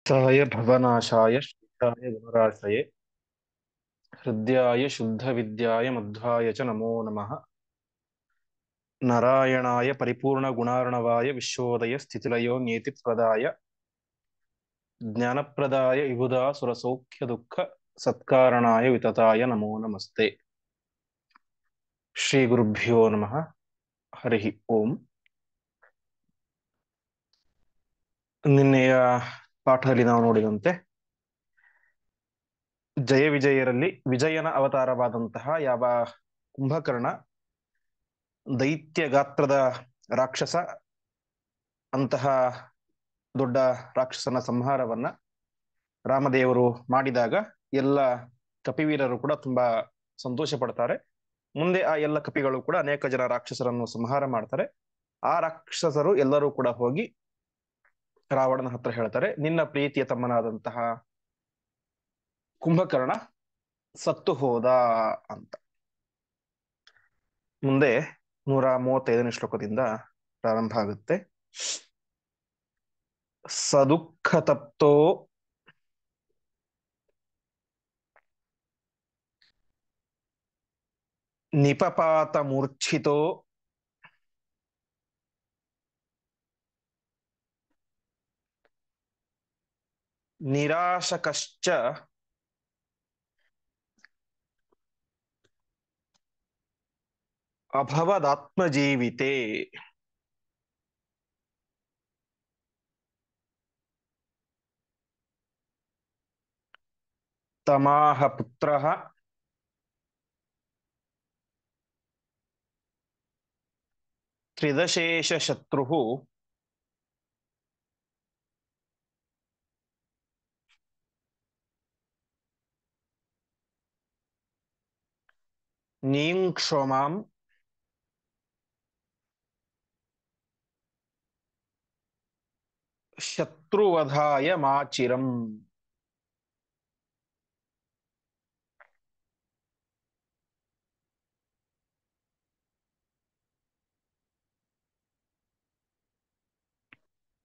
साय भवनाशाय श्रीशाय गुणराशये हृद्याय शुद्धविद्याय मध्वाय च नमो नमः। नारायणाय परिपूर्णगुणार्णवाय विश्वोदय स्थितिलयो नियतिप्रदाय ज्ञानप्रदाय विबुधासुरसौख्यदुःख सत्कारणाय वितताय नमो नमस्ते। श्रीगुरुभ्यो नमः। हरिः ओಂ। ನಿನ್ನೆಯ ಪಾಠದಲ್ಲಿ ನಾವು ನೋಡಿದಂತೆ ಜಯ ವಿಜಯರಲ್ಲಿ ವಿಜಯನ ಅವತಾರವಾದಂತಹ ಯಾವ ಕುಂಭಕರ್ಣ ದೈತ್ಯ ಗಾತ್ರದ ರಾಕ್ಷಸ, ಅಂತಹ ದೊಡ್ಡ ರಾಕ್ಷಸನ ಸಂಹಾರವನ್ನ ರಾಮದೇವರು ಮಾಡಿದಾಗ ಎಲ್ಲ ಕಪಿವೀರರು ಕೂಡ ತುಂಬಾ ಸಂತೋಷ ಪಡ್ತಾರೆ. ಮುಂದೆ ಆ ಎಲ್ಲ ಕಪಿಗಳು ಕೂಡ ಅನೇಕ ಜನ ರಾಕ್ಷಸರನ್ನು ಸಂಹಾರ ಮಾಡ್ತಾರೆ. ಆ ರಾಕ್ಷಸರು ಎಲ್ಲರೂ ಕೂಡ ಹೋಗಿ ರಾವಣನ ಹತ್ರ ಹೇಳ್ತಾರೆ, ನಿನ್ನ ಪ್ರೀತಿಯ ತಮ್ಮನಾದಂತಹ ಕುಂಭಕರ್ಣ ಸತ್ತು ಹೋದ ಅಂತ. ಮುಂದೆ 135ನೇ ಶ್ಲೋಕದಿಂದ ಪ್ರಾರಂಭ ಆಗುತ್ತೆ. ಸದುಃಖ ತಪ್ತೋ ನಿಪಪಾತ ಮೂರ್ಛಿತೋ ನಿರಾಶಕಶ್ಚ ಅಭವದಾತ್ಮಜೀವಿತೆ. ತಮಾಹ ಪುತ್ರಃ ತ್ರಿದಶೇಷ ಶತ್ರುಃ ನೀಂಕ್ಷಮಾಂ ಶತ್ರುವಧಾಯ ಮಾಚಿರಂ.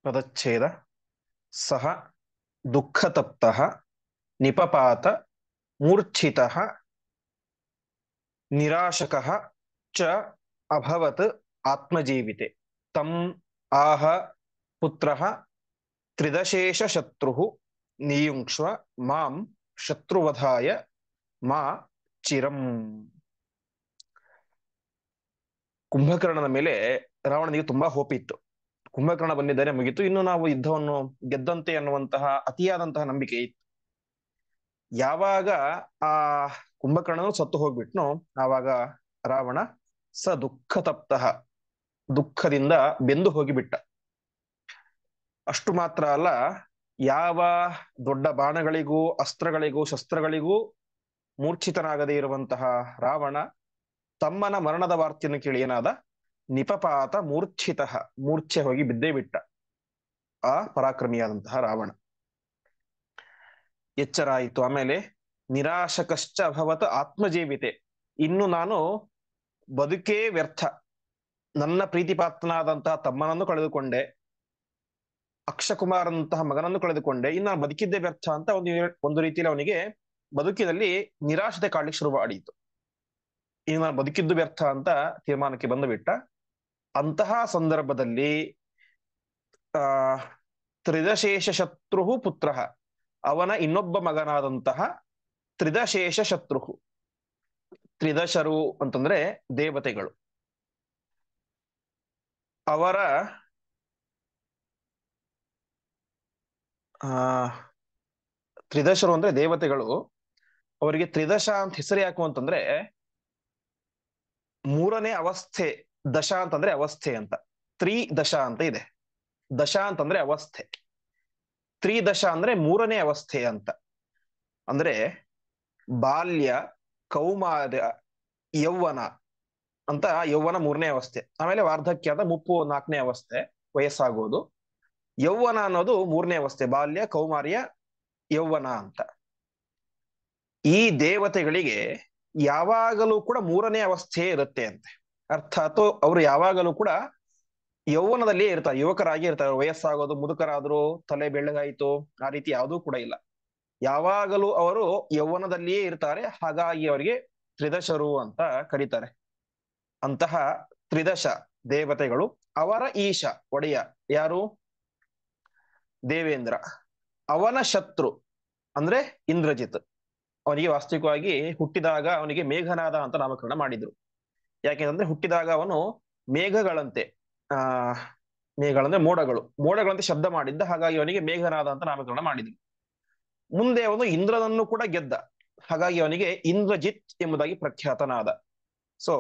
ಪದಚ್ಛೇದ. ಸಹ ದುಃಖತಪ್ತಃ ನಿಪಪಾತ ಮೂರ್ಛಿತಃ ನಿರಾಶಕಃ ಚ ಅಭವತ್ ಆತ್ಮಜೀವಿತೆ. ತಂ ಆಹ ಪುತ್ರಃ ತ್ರಿದಶೇಷ ಶತ್ರುಃ ನಿಯುಂಕ್ಷ್ವ ಮಾಂ ಶತ್ರುವಧಾಯ ಮಾ ಚಿರಂ. ಕುಂಭಕರ್ಣನ ಮೇಲೆ ರಾವಣನಿಗೆ ತುಂಬಾ ಹೋಪ್ ಇತ್ತು. ಕುಂಭಕರ್ಣ ಬಂದಿದ್ದಾರೆ, ಮುಗಿತು, ಇನ್ನು ನಾವು ಯುದ್ಧವನ್ನು ಗೆದ್ದಂತೆ ಅನ್ನುವಂತಹ ಅತಿಯಾದಂತಹ ನಂಬಿಕೆ ಇತ್ತು. ಯಾವಾಗ ಆ ಕುಂಭಕರ್ಣನು ಸತ್ತು ಹೋಗ್ಬಿಟ್ನೋ ಆವಾಗ ರಾವಣ ಸ ದುಃಖ ತಪ್ತಃ, ದುಃಖದಿಂದ ಬೆಂದು ಹೋಗಿಬಿಟ್ಟ. ಅಷ್ಟು ಮಾತ್ರ ಅಲ್ಲ, ಯಾವ ದೊಡ್ಡ ಬಾಣಗಳಿಗೂ ಅಸ್ತ್ರಗಳಿಗೂ ಶಸ್ತ್ರಗಳಿಗೂ ಮೂರ್ಛಿತನಾಗದೇ ಇರುವಂತಹ ರಾವಣ ತಮ್ಮನ ಮರಣದ ವಾರ್ತೆಯನ್ನು ಕೇಳಿ ಏನಾದ? ನಿಪಪಾತ ಮೂರ್ಛಿತ, ಮೂರ್ಛೆ ಹೋಗಿ ಬಿದ್ದೇ ಬಿಟ್ಟ ಆ ಪರಾಕ್ರಮಿಯಾದಂತಹ ರಾವಣ. ಎಚ್ಚರ ಆಯಿತು. ಆಮೇಲೆ ನಿರಾಶಕಶ್ಚ ಅಭವತ್ ಆತ್ಮಜೀವಿತೆ, ಇನ್ನು ನಾನು ಬದುಕೇ ವ್ಯರ್ಥ, ನನ್ನ ಪ್ರೀತಿಪಾತ್ರನಾದಂತಹ ತಮ್ಮನನ್ನು ಕಳೆದುಕೊಂಡೆ, ಅಕ್ಷಕುಮಾರಂತಹ ಮಗನನ್ನು ಕಳೆದುಕೊಂಡೆ, ಇನ್ನು ನಾನು ಬದುಕಿದ್ದೇ ವ್ಯರ್ಥ ಅಂತ ಒಂದು ರೀತಿಯಲ್ಲಿ ಅವನಿಗೆ ಬದುಕಿನಲ್ಲಿ ನಿರಾಶತೆ ಕಾಡ್ಲಿಕ್ಕೆ ಶುರು ಮಾಡಿತು. ಇನ್ನು ನಾನು ಬದುಕಿದ್ದು ವ್ಯರ್ಥ ಅಂತ ತೀರ್ಮಾನಕ್ಕೆ ಬಂದು ಬಿಟ್ಟ. ಅಂತಹ ಸಂದರ್ಭದಲ್ಲಿ ಆ ತ್ರಿದಶೇಷ ಶತ್ರು ಪುತ್ರ, ಅವನ ಇನ್ನೊಬ್ಬ ಮಗನಾದಂತಹ ತ್ರಿದಶೇಷ ಶತ್ರು. ತ್ರಿದಶರು ಅಂತಂದ್ರೆ ದೇವತೆಗಳು. ಅವರ ತ್ರಿದಶರು ಅಂದ್ರೆ ದೇವತೆಗಳು. ಅವರಿಗೆ ತ್ರಿದಶ ಅಂತ ಹೆಸರು ಯಾಕು ಅಂತಂದ್ರೆ, ಮೂರನೇ ಅವಸ್ಥೆ. ದಶ ಅಂತಂದ್ರೆ ಅವಸ್ಥೆ ಅಂತ, ತ್ರಿದಶ ಅಂತ ಇದೆ. ದಶ ಅಂತಂದ್ರೆ ಅವಸ್ಥೆ, ತ್ರಿದಶ ಅಂದ್ರೆ ಮೂರನೇ ಅವಸ್ಥೆ ಅಂತ. ಅಂದ್ರೆ ಬಾಲ್ಯ, ಕೌಮಾರ, ಯೌವನ ಅಂತ. ಯೌವನ ಮೂರನೇ ಅವಸ್ಥೆ, ಆಮೇಲೆ ವಾರ್ಧಕ್ಯ ಅಂತ ಮುಪ್ಪು ನಾಲ್ಕನೇ ಅವಸ್ಥೆ, ವಯಸ್ಸಾಗೋದು. ಯೌವನ ಅನ್ನೋದು ಮೂರನೇ ಅವಸ್ಥೆ, ಬಾಲ್ಯ, ಕೌಮಾರ್ಯ, ಯೌವನ ಅಂತ. ಈ ದೇವತೆಗಳಿಗೆ ಯಾವಾಗಲೂ ಕೂಡ ಮೂರನೇ ಅವಸ್ಥೆ ಇರುತ್ತೆ ಅಂತೆ. ಅರ್ಥಾತ್ ಅವರು ಯಾವಾಗಲೂ ಕೂಡ ಯೌವನದಲ್ಲಿಯೇ ಇರ್ತಾರೆ, ಯುವಕರಾಗಿ ಇರ್ತಾರೆ. ವಯಸ್ಸಾಗೋದು, ಮುದುಕರಾದ್ರು, ತಲೆ ಬೆಳ್ಳಗಾಯ್ತು, ಆ ರೀತಿ ಯಾವುದೂ ಕೂಡ ಇಲ್ಲ. ಯಾವಾಗಲೂ ಅವರು ಯೌವನದಲ್ಲಿಯೇ ಇರ್ತಾರೆ. ಹಾಗಾಗಿ ಅವರಿಗೆ ತ್ರಿದಶರು ಅಂತ ಕರೀತಾರೆ. ಅಂತಹ ತ್ರಿದಶ ದೇವತೆಗಳು, ಅವರ ಈಶ ಒಡೆಯ ಯಾರು? ದೇವೇಂದ್ರ. ಅವನ ಶತ್ರು ಅಂದ್ರೆ ಇಂದ್ರಜಿತ್. ಅವನಿಗೆ ವಾಸ್ತವಿಕವಾಗಿ ಹುಟ್ಟಿದಾಗ ಅವನಿಗೆ ಮೇಘನಾದ ಅಂತ ನಾಮಕರಣ ಮಾಡಿದ್ರು. ಯಾಕೆಂದ್ರೆ ಹುಟ್ಟಿದಾಗ ಅವನು ಮೇಘಗಳಂತೆ, ಆ ಮೇಘಗಳಂದ್ರೆ ಮೋಡಗಳಂತೆ ಶಬ್ದ ಮಾಡಿದ್ದ. ಹಾಗಾಗಿ ಅವನಿಗೆ ಮೇಘನಾದ ಅಂತ ನಾಮಕರಣ ಮಾಡಿದ್ರು. ಮುಂದೆ ಅವನು ಇಂದ್ರನನ್ನು ಕೂಡ ಗೆದ್ದ. ಹಾಗಾಗಿ ಅವನಿಗೆ ಇಂದ್ರಜಿತ್ ಎಂಬುದಾಗಿ ಪ್ರಖ್ಯಾತನಾದ. ಸೊ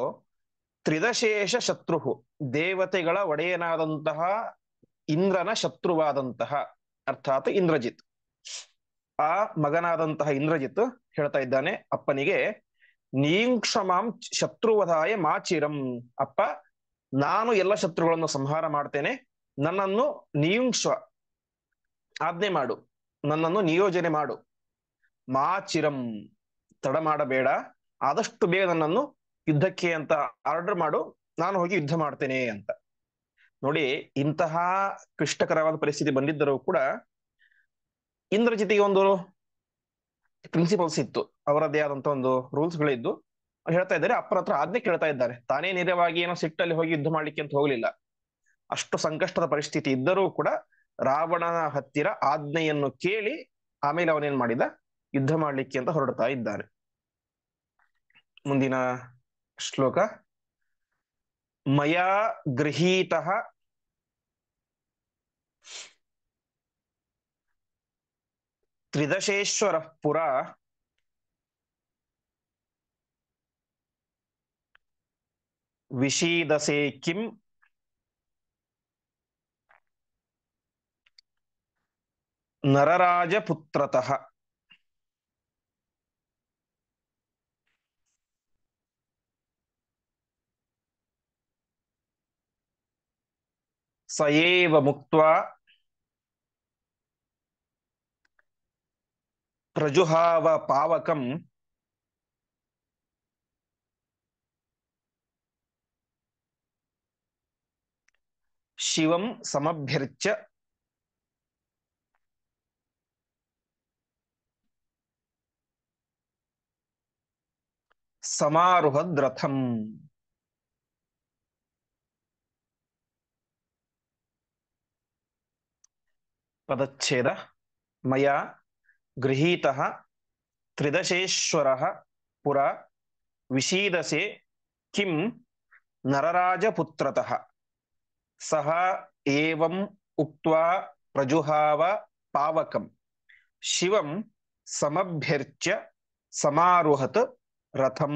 ತ್ರಿದಶೇಷ ಶತ್ರು, ದೇವತೆಗಳ ಒಡೆಯನಾದಂತಹ ಇಂದ್ರನ ಶತ್ರುವಾದಂತಹ ಅರ್ಥಾತ್ ಇಂದ್ರಜಿತ್. ಆ ಮಗನಾದಂತಹ ಇಂದ್ರಜಿತ್ ಹೇಳ್ತಾ ಇದ್ದಾನೆ ಅಪ್ಪನಿಗೆ, ನೀಂಕ್ಷಮಾಂ ಶತ್ರುವಧಾಯ ಮಾಚಿರಂ. ಅಪ್ಪ, ನಾನು ಎಲ್ಲ ಶತ್ರುಗಳನ್ನು ಸಂಹಾರ ಮಾಡ್ತೇನೆ, ನನ್ನನ್ನು ನಿಯುಂಕ್ಷ್ವ ಆಜ್ಞೆ ಮಾಡು, ನನ್ನನ್ನು ನಿಯೋಜನೆ ಮಾಡು. ಮಾಚಿರಂ, ತಡ ಮಾಡಬೇಡ, ಆದಷ್ಟು ಬೇಗ ನನ್ನನ್ನು ಯುದ್ಧಕ್ಕೆ ಅಂತ ಆರ್ಡರ್ ಮಾಡು, ನಾನು ಹೋಗಿ ಯುದ್ಧ ಮಾಡ್ತೇನೆ ಅಂತ. ನೋಡಿ, ಇಂತಹ ಕ್ಲಿಷ್ಟಕರವಾದ ಪರಿಸ್ಥಿತಿ ಬಂದಿದ್ದರೂ ಕೂಡ ಇಂದ್ರಜಿತಿಗೆ ಒಂದು ಪ್ರಿನ್ಸಿಪಲ್ಸ್ ಇತ್ತು, ಅವರದ್ದೇ ಆದಂತ ಒಂದು ರೂಲ್ಸ್ ಗಳಿದ್ದು. ಹೇಳ್ತಾ ಇದ್ದಾರೆ, ಅಪ್ಪನ ಹತ್ರ ಆಜ್ಞೆ ಕೇಳ್ತಾ ಇದ್ದಾರೆ. ತಾನೇ ನೇರವಾಗಿ ಏನೋ ಸಿಟ್ಟಲ್ಲಿ ಹೋಗಿ ಯುದ್ಧ ಮಾಡ್ಲಿಕ್ಕೆ ಅಂತ ಹೋಗ್ಲಿಲ್ಲ. ಅಷ್ಟು ಸಂಕಷ್ಟದ ಪರಿಸ್ಥಿತಿ ಇದ್ದರೂ ಕೂಡ ರಾವಣನ ಹತ್ತಿರ ಆಜ್ಞೆಯನ್ನು ಕೇಳಿ ಆಮೇಲೆ ಅವನೇನ್ ಮಾಡಿದ, ಯುದ್ಧ ಮಾಡ್ಲಿಕ್ಕೆ ಅಂತ ಹೊರಡ್ತಾ ಇದ್ದಾನೆ. ಮುಂದಿನ ಶ್ಲೋಕ. ಮಯಾ ಗೃಹೀತಃ ತ್ರಿದಶೇಶ್ವರ ಪುರ ವಿಷೀದಸೆ ಕಿಂ ನರರಾಜಪುತ್ರತಃ. ಸಯೇವ ಮುಕ್ತ್ವಾ ಪ್ರಜುಹಾವ ಪಾವಕಂ ಶಿವಂ ಸಮಭ್ಯರ್ಚ್ಯ ಸಮಾರುಹದ್ರಥಂ. ಪದಚ್ಛೇದ. ಮಯಾ ಗೃಹೀತಃ ತ್ರಿದಶೇಶ್ವರಃ ಪುರ ವಿಷೀದಸೆ ಕಿಂ ನರರಾಜಪುತ್ರತಃ. ಸಹ ಏವಂ ಉಕ್ತ್ವಾ ಪ್ರಜುಹಾವ ಪಾವಕಂ ಶಿವಂ ಸಮಭ್ಯರ್ಚ್ಯ ಸಮಾರುಹತ್ ರಥಂ.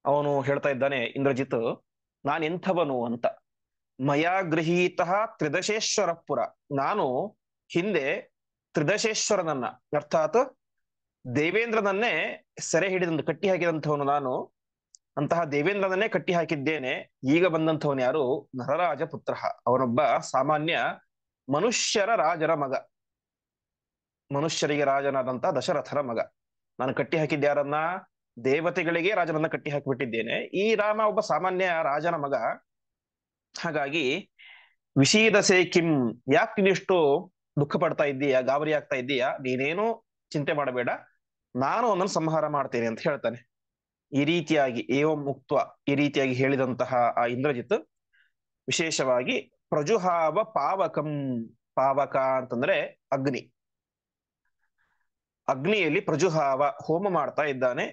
ಅವನು ಹೇಳ್ತಾ ಇದ್ದಾನೆ ಇಂದ್ರಜಿತ್, ನಾನೆಂಥವನು ಅಂತ. ಮಯಾ ಗೃಹೀತ ತ್ರಿದಶೇಶ್ವರ ಪುರ. ನಾನು ಹಿಂದೆ ತ್ರಿದಶೇಶ್ವರನನ್ನ ಅರ್ಥಾತ್ ದೇವೇಂದ್ರನನ್ನೇ ಸೆರೆ ಹಿಡಿದಂತ ಕಟ್ಟಿ ಹಾಕಿದಂಥವನು ನಾನು. ಅಂತಹ ದೇವೇಂದ್ರನನ್ನೇ ಕಟ್ಟಿ ಹಾಕಿದ್ದೇನೆ. ಈಗ ಬಂದಂಥವನು ಯಾರು? ನರರಾಜ ಪುತ್ರ. ಅವನೊಬ್ಬ ಸಾಮಾನ್ಯ ಮನುಷ್ಯರ ರಾಜರ ಮಗ, ಮನುಷ್ಯರಿಗೆ ರಾಜನಾದಂತಹ ದಶರಥರ ಮಗ. ನಾನು ಕಟ್ಟಿ ಹಾಕಿದ್ದೆ ಯಾರನ್ನ? ದೇವತೆಗಳಿಗೆ ರಾಜನನ್ನ ಕಟ್ಟಿ ಹಾಕಿಬಿಟ್ಟಿದ್ದೇನೆ. ಈ ರಾಮ ಒಬ್ಬ ಸಾಮಾನ್ಯ ರಾಜನ ಮಗ. ಹಾಗಾಗಿ ವಿಷೀದಸೆ ಕಿಂ, ಯಾಕೆ ನೀನಿಷ್ಟು ದುಃಖ ಪಡ್ತಾ ಇದ್ದೀಯಾ, ಗಾಬರಿ ಆಗ್ತಾ ಇದ್ದೀಯಾ? ನೀನೇನು ಚಿಂತೆ ಮಾಡಬೇಡ, ನಾನು ಅವನನ್ನು ಸಂಹಾರ ಮಾಡ್ತೇನೆ ಅಂತ ಹೇಳ್ತಾನೆ. ಈ ರೀತಿಯಾಗಿ ಏವಂ ಮುಕ್ತ, ಈ ರೀತಿಯಾಗಿ ಹೇಳಿದಂತಹ ಆ ಇಂದ್ರಜಿತ್ ವಿಶೇಷವಾಗಿ ಪ್ರಜುಹಾವ ಪಾವಕಂ. ಪಾವಕ ಅಂತಂದ್ರೆ ಅಗ್ನಿ. ಅಗ್ನಿಯಲ್ಲಿ ಪ್ರಜುಹಾವ ಹೋಮ ಮಾಡ್ತಾ ಇದ್ದಾನೆ.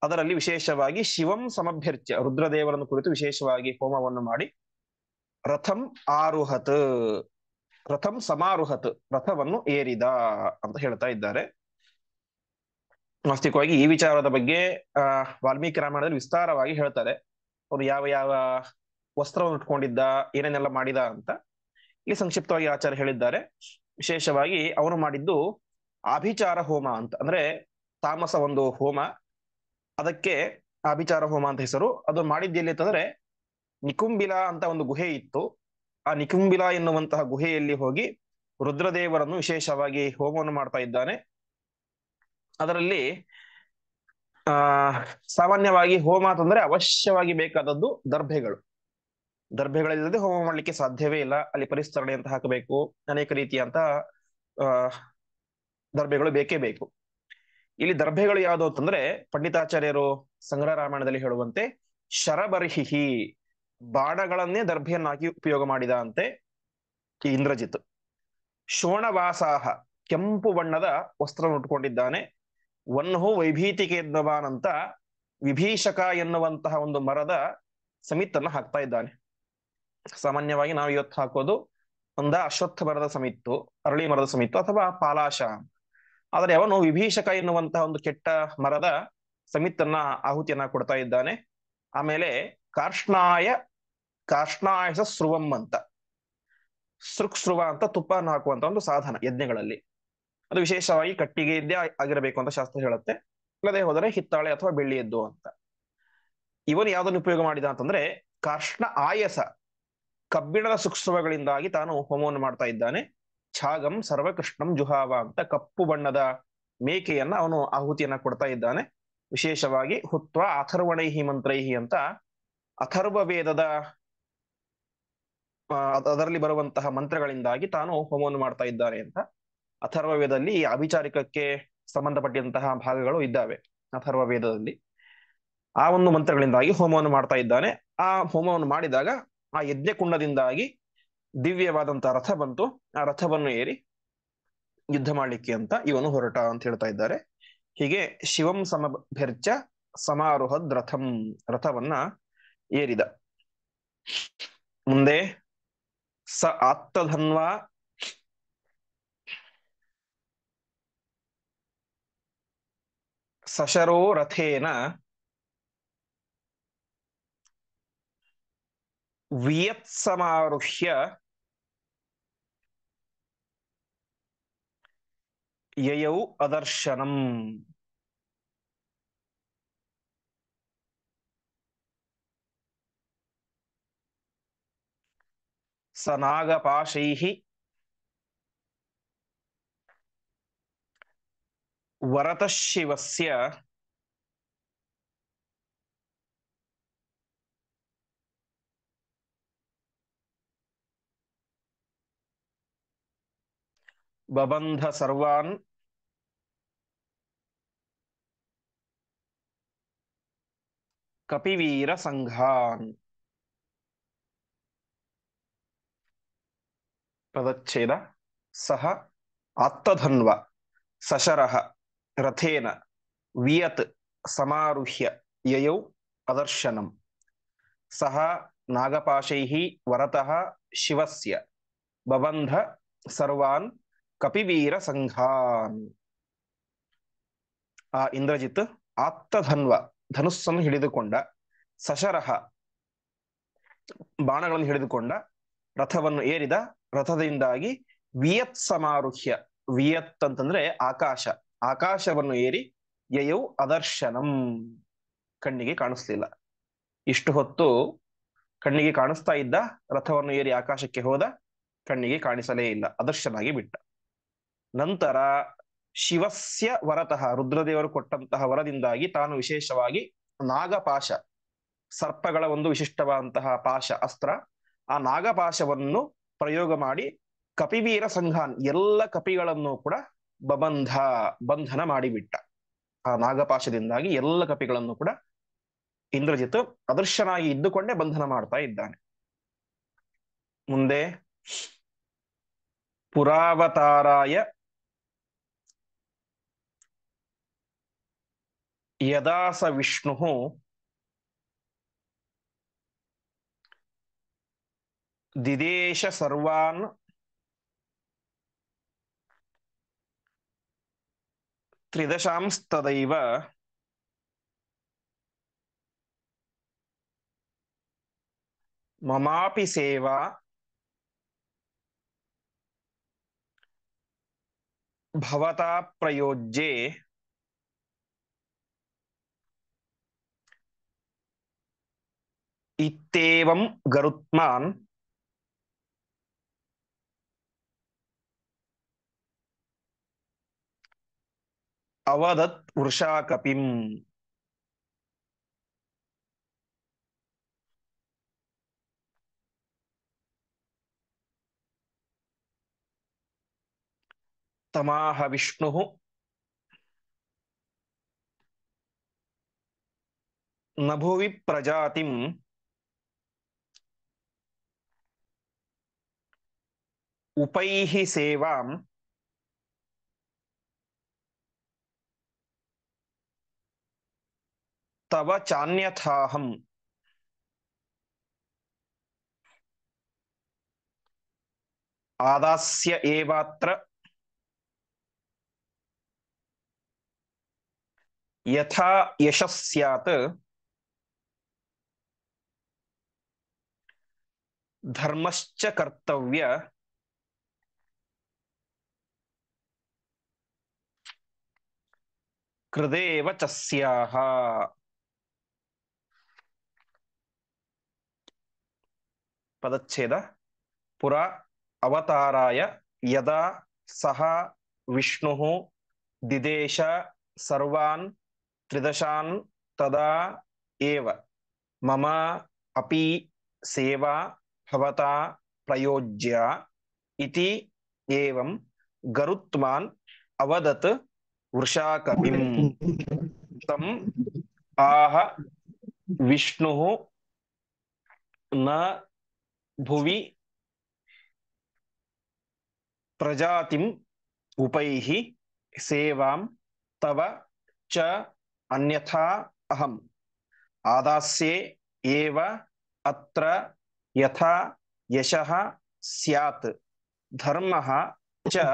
ಅದರಲ್ಲಿ ವಿಶೇಷವಾಗಿ ಶಿವಂ ಸಮಭ್ಯರ್ಚ್ಯ, ರುದ್ರದೇವರನ್ನು ಕುರಿತು ವಿಶೇಷವಾಗಿ ಹೋಮವನ್ನು ಮಾಡಿ ರಥಂ ಆರುಹತ್, ರಥಂ ಸಮಾರುಹತ್, ರಥವನ್ನು ಏರಿದ ಅಂತ ಹೇಳ್ತಾ ಇದ್ದಾರೆ. ವಾಸ್ತವಿಕವಾಗಿ ಈ ವಿಚಾರದ ಬಗ್ಗೆ ವಾಲ್ಮೀಕಿ ರಾಮಾಯಣದಲ್ಲಿ ವಿಸ್ತಾರವಾಗಿ ಹೇಳ್ತಾರೆ. ಅವನು ಯಾವ ಯಾವ ವಸ್ತ್ರವನ್ನು ಉಟ್ಕೊಂಡಿದ್ದ, ಏನೇನೆಲ್ಲ ಮಾಡಿದ ಅಂತ. ಇಲ್ಲಿ ಸಂಕ್ಷಿಪ್ತವಾಗಿ ಆಚಾರ್ಯ ಹೇಳಿದ್ದಾರೆ. ವಿಶೇಷವಾಗಿ ಅವನು ಮಾಡಿದ್ದು ಆಭಿಚಾರ ಹೋಮ ಅಂತ, ಅಂದ್ರೆ ತಾಮಸ ಒಂದು ಹೋಮ, ಅದಕ್ಕೆ ಆಭಿಚಾರ ಹೋಮ ಅಂತ ಹೆಸರು. ಅದು ಮಾಡಿದ್ದೆಲ್ಲಿ ಅಂತಂದ್ರೆ ನಿಕುಂಬಿಲ ಅಂತ ಒಂದು ಗುಹೆ ಇತ್ತು. ಆ ನಿಕುಂಬಿಲ ಎನ್ನುವಂತಹ ಗುಹೆಯಲ್ಲಿ ಹೋಗಿ ರುದ್ರದೇವರನ್ನು ವಿಶೇಷವಾಗಿ ಹೋಮವನ್ನು ಮಾಡ್ತಾ ಇದ್ದಾನೆ. ಅದರಲ್ಲಿ ಆ ಸಾಮಾನ್ಯವಾಗಿ ಹೋಮ ಅಂತಂದ್ರೆ ಅವಶ್ಯವಾಗಿ ಬೇಕಾದದ್ದು ದರ್ಭೆಗಳು. ದರ್ಭೆಗಳಿಲ್ಲದೆ ಹೋಮ ಮಾಡ್ಲಿಕ್ಕೆ ಸಾಧ್ಯವೇ ಇಲ್ಲ. ಅಲ್ಲಿ ಪರಿಸ್ತರಣೆ ಅಂತ ಹಾಕಬೇಕು, ಅನೇಕ ರೀತಿಯಂತ ಆ ದರ್ಭೆಗಳು ಬೇಕೇ ಬೇಕು. ಇಲ್ಲಿ ದರ್ಭೆಗಳು ಯಾವುದು ಅಂತಂದ್ರೆ ಪಂಡಿತಾಚಾರ್ಯರು ಸಂಗ್ರಹ ರಾಮಾಯಣದಲ್ಲಿ ಹೇಳುವಂತೆ ಶರಬರ್ಹಿಹಿ, ಬಾಣಗಳನ್ನೇ ದರ್ಭೆಯನ್ನಾಗಿ ಉಪಯೋಗ ಮಾಡಿದ ಅಂತೆ ಈ ಇಂದ್ರಜಿತ್. ಶೋಣವಾಸಾಹ, ಕೆಂಪು ಬಣ್ಣದ ವಸ್ತ್ರ ಉಟ್ಕೊಂಡಿದ್ದಾನೆ. ವನ್ಹು ವೈಭೀತಿಕೇದ್ನವಾನ್ ಅಂತ ವಿಭೀಷಕ ಎನ್ನುವಂತಹ ಒಂದು ಮರದ ಸಮಿತ್ತನ್ನ ಹಾಕ್ತಾ ಇದ್ದಾನೆ. ಸಾಮಾನ್ಯವಾಗಿ ನಾವು ಇವತ್ತು ಹಾಕೋದು ಒಂದ ಅಶ್ವತ್ಥ ಮರದ ಸಮಿತ್ತು, ಅರಳಿ ಮರದ ಸಮಿತ್ತು ಅಥವಾ ಪಾಲಾಶ. ಆದರೆ ಅವನು ವಿಭೀಷಕ ಎನ್ನುವಂತಹ ಒಂದು ಕೆಟ್ಟ ಮರದ ಸಮಿತ್ತನ್ನ ಆಹುತಿಯನ್ನ ಕೊಡ್ತಾ ಇದ್ದಾನೆ. ಆಮೇಲೆ ಕಾರ್ಷ್ಣಾಯ ಕಾರ್ಷ್ಣಾಯಸ ಸ್ರುವಂ ಅಂತ, ಸೃಕ್ಸ್ರುವ ಅಂತ ತುಪ್ಪವನ್ನು ಹಾಕುವಂತ ಒಂದು ಸಾಧನ ಯಜ್ಞಗಳಲ್ಲಿ. ಅದು ವಿಶೇಷವಾಗಿ ಕಟ್ಟಿಗೆಯದ್ದೇ ಆಗಿರಬೇಕು ಅಂತ ಶಾಸ್ತ್ರ ಹೇಳುತ್ತೆ. ಇಲ್ಲದೆ ಹೋದರೆ ಹಿತ್ತಾಳೆ ಅಥವಾ ಬೆಳ್ಳಿಯದ್ದು ಅಂತ. ಇವನು ಯಾವ್ದನ್ನು ಉಪಯೋಗ ಮಾಡಿದ ಅಂತಂದ್ರೆ ಕಾರ್ಷ್ಣ ಆಯಸ, ಕಬ್ಬಿಣದ ಸೃಕ್ಸ್ರುವಗಳಿಂದಾಗಿ ತಾನು ಹೋಮವನ್ನು ಮಾಡ್ತಾ ಇದ್ದಾನೆ. ಛಾಗಂ ಸರ್ವಕೃಷ್ಣಂ ಜುಹಾವ ಅಂತ ಕಪ್ಪು ಬಣ್ಣದ ಮೇಕೆಯನ್ನ ಅವನು ಆಹುತಿಯನ್ನ ಕೊಡ್ತಾ ಇದ್ದಾನೆ. ವಿಶೇಷವಾಗಿ ಹುತ್ವ ಅಥರ್ವಣೈಹಿ ಮಂತ್ರೈಹಿ ಅಂತ ಅಥರ್ವ ವೇದದ ಅದರಲ್ಲಿ ಬರುವಂತಹ ಮಂತ್ರಗಳಿಂದಾಗಿ ತಾನು ಹೋಮವನ್ನು ಮಾಡ್ತಾ ಇದ್ದಾನೆ ಅಂತ. ಅಥರ್ವ ವೇದದಲ್ಲಿ ಅಭಿಚಾರಿಕಕ್ಕೆ ಸಂಬಂಧಪಟ್ಟಂತಹ ಭಾಗಗಳು ಇದ್ದಾವೆ ಅಥರ್ವ ವೇದದಲ್ಲಿ. ಆ ಒಂದು ಮಂತ್ರಗಳಿಂದಾಗಿ ಹೋಮವನ್ನು ಮಾಡ್ತಾ ಇದ್ದಾನೆ. ಆ ಹೋಮವನ್ನು ಮಾಡಿದಾಗ ಆ ಯಜ್ಞಕುಂಡದಿಂದಾಗಿ ದಿವ್ಯವಾದಂತಹ ರಥ ಬಂತು. ಆ ರಥವನ್ನು ಏರಿ ಯುದ್ಧ ಮಾಡ್ಲಿಕ್ಕೆ ಅಂತ ಇವನು ಹೊರಟ ಅಂತ ಹೇಳ್ತಾ ಇದ್ದಾರೆ. ಹೀಗೆ ಶಿವಂ ಸಮಭ್ಯರ್ಚ ಸಮಾರೋಹದ್ ರಥಂ, ರಥವನ್ನ ಏರಿದ. ಮುಂದೆ ಸ ಆತ್ತಧನ್ವ ಸಶರೋ ರಥೇನ ವಿಯತ್ಸಮಾರುಹ್ಯ ಯಯೌ ಅದರ್ಶನಂ. ಸ ನಾಗಪಾಶೈಃ ವರತಃ ಶಿವಸ್ಯ ಬಬಂಧ ಸರ್ವಾನ್ ಕಪಿವೀರ ಸಂಘಾನ್. ಪದಚ್ಛೇದ. ಸಹ ಆತ್ತಧನ್ವ ಸಶರಃ ರಥೇನ ವಿಯತ್ ಸಮಾರುಹ್ಯ ಯಯೌ ಅದರ್ಶನಂ. ಸಹ ನಾಗಪಾಶೈಃ ವರತಃ ಶಿವಸ್ಯ ಬಬಂಧ ಸರ್ವಾನ್ ಕಪಿವೀರ ಸಂಘಾನ್. ಆ ಇಂದ್ರಜಿತ್ ಆತ್ತಧನ್ವ, ಧನುಸ್ಸನ್ನು ಹಿಡಿದುಕೊಂಡ, ಸಶರಹ, ಬಾಣಗಳನ್ನು ಹಿಡಿದುಕೊಂಡ, ರಥವನ್ನು ಏರಿದ. ರಥದಿಂದಾಗಿ ವಿಯತ್ ಸಮಾರುಹ್ಯ, ವಿಯತ್ ಅಂತಂದ್ರೆ ಆಕಾಶ, ಆಕಾಶವನ್ನು ಏರಿ ಯಯೌ ಅದರ್ಶನಂ, ಕಣ್ಣಿಗೆ ಕಾಣಿಸ್ಲಿಲ್ಲ. ಇಷ್ಟು ಹೊತ್ತು ಕಣ್ಣಿಗೆ ಕಾಣಿಸ್ತಾ ಇದ್ದ, ರಥವನ್ನು ಏರಿ ಆಕಾಶಕ್ಕೆ ಹೋದ, ಕಣ್ಣಿಗೆ ಕಾಣಿಸಲೇ ಇಲ್ಲ, ಅದರ್ಶನಾಗಿ ಬಿಟ್ಟ. ನಂತರ ಶಿವಸ್ಯ ವರತಃ, ರುದ್ರದೇವರು ಕೊಟ್ಟಂತಹ ವರದಿಂದಾಗಿ ತಾನು ವಿಶೇಷವಾಗಿ ನಾಗಪಾಶ, ಸರ್ಪಗಳ ಒಂದು ವಿಶಿಷ್ಟವಾದಂತಹ ಪಾಶ ಅಸ್ತ್ರ, ಆ ನಾಗಪಾಶವನ್ನು ಪ್ರಯೋಗ ಮಾಡಿ ಕಪಿವೀರ ಸಂಘಾನ್, ಎಲ್ಲ ಕಪಿಗಳನ್ನು ಕೂಡ ಬಬಂಧ, ಬಂಧನ ಮಾಡಿಬಿಟ್ಟ. ಆ ನಾಗಪಾಶದಿಂದಾಗಿ ಎಲ್ಲ ಕಪಿಗಳನ್ನು ಕೂಡ ಇಂದ್ರಜಿತ್ ಅದರ್ಶನಾಗಿ ಇದ್ದುಕೊಂಡೇ ಬಂಧನ ಮಾಡ್ತಾ ಇದ್ದಾನೆ. ಮುಂದೆ ಪುರಾವತಾರಾಯ ಯದಾ ಸ ವಿಷ್ಣು ದಿದೇಶ ಸರ್ವಾನ್ ತ್ರಿದಶಾಂಸ್ತದೈವ ಮಮಾಪಿ ಸೇವಾ ಭವತಾ ಪ್ರಯೋಜ್ಯೆ ಇತ್ತೇವಂ ಗರುತ್ಮಾನ್ ಅವದತ್ ವೃಷಾಕಪಿಂ. ತಮಾಹ ವಿಷ್ಣು ನಭುವಿ ಪ್ರಜಾತಿಂ ಉಪೈಃ ಸೇವಾಂ ತವ ಚಾನ್ಯಥಾಹಂ. ಆದಾಸ್ಯ ಏವಾತ್ರ ಯಥಾ ಯಶಃ ಸ್ಯಾತ್ ಧರ್ಮಶ್ಚ ಕರ್ತವ್ಯ ಕೃದೇವ ಚ ಸ್ಯಾಹ. ಪದಚ್ಛೇದ. ಪುರ ಅವತಾರಾಯ ಯದಾ ಸಹ ವಿಷ್ಣುಃ ದಿದೇಶ ಸರ್ವಾನ್ ತ್ರಿದಶಾನ್ ತದಾ ಏವ ಮಮ ಅಪಿ ಸೇವಾ ಭವತಾ ಪ್ರಯೋಜ್ಯ ಇತಿ ಏವಂ ಗರುತ್ಮಾನ್ ಅವದತ್ ವೃಷಾಕಪಿಂ. ತಂ ಆಹ ವಿಷ್ಣುಃ ನ ಭುವಿ ಪ್ರಜಾತಿಂ ಉಪೈಃ ಸೇವಾಂ ತವ ಚ ಅನ್ಯಥಾ ಅಹಂ ಆದಾಸ್ಯೆ ಏವ ಅತ್ರ ಯಥಾ ಯಶಃ ಸ್ಯಾತ್ ಧರ್ಮಃ ಚ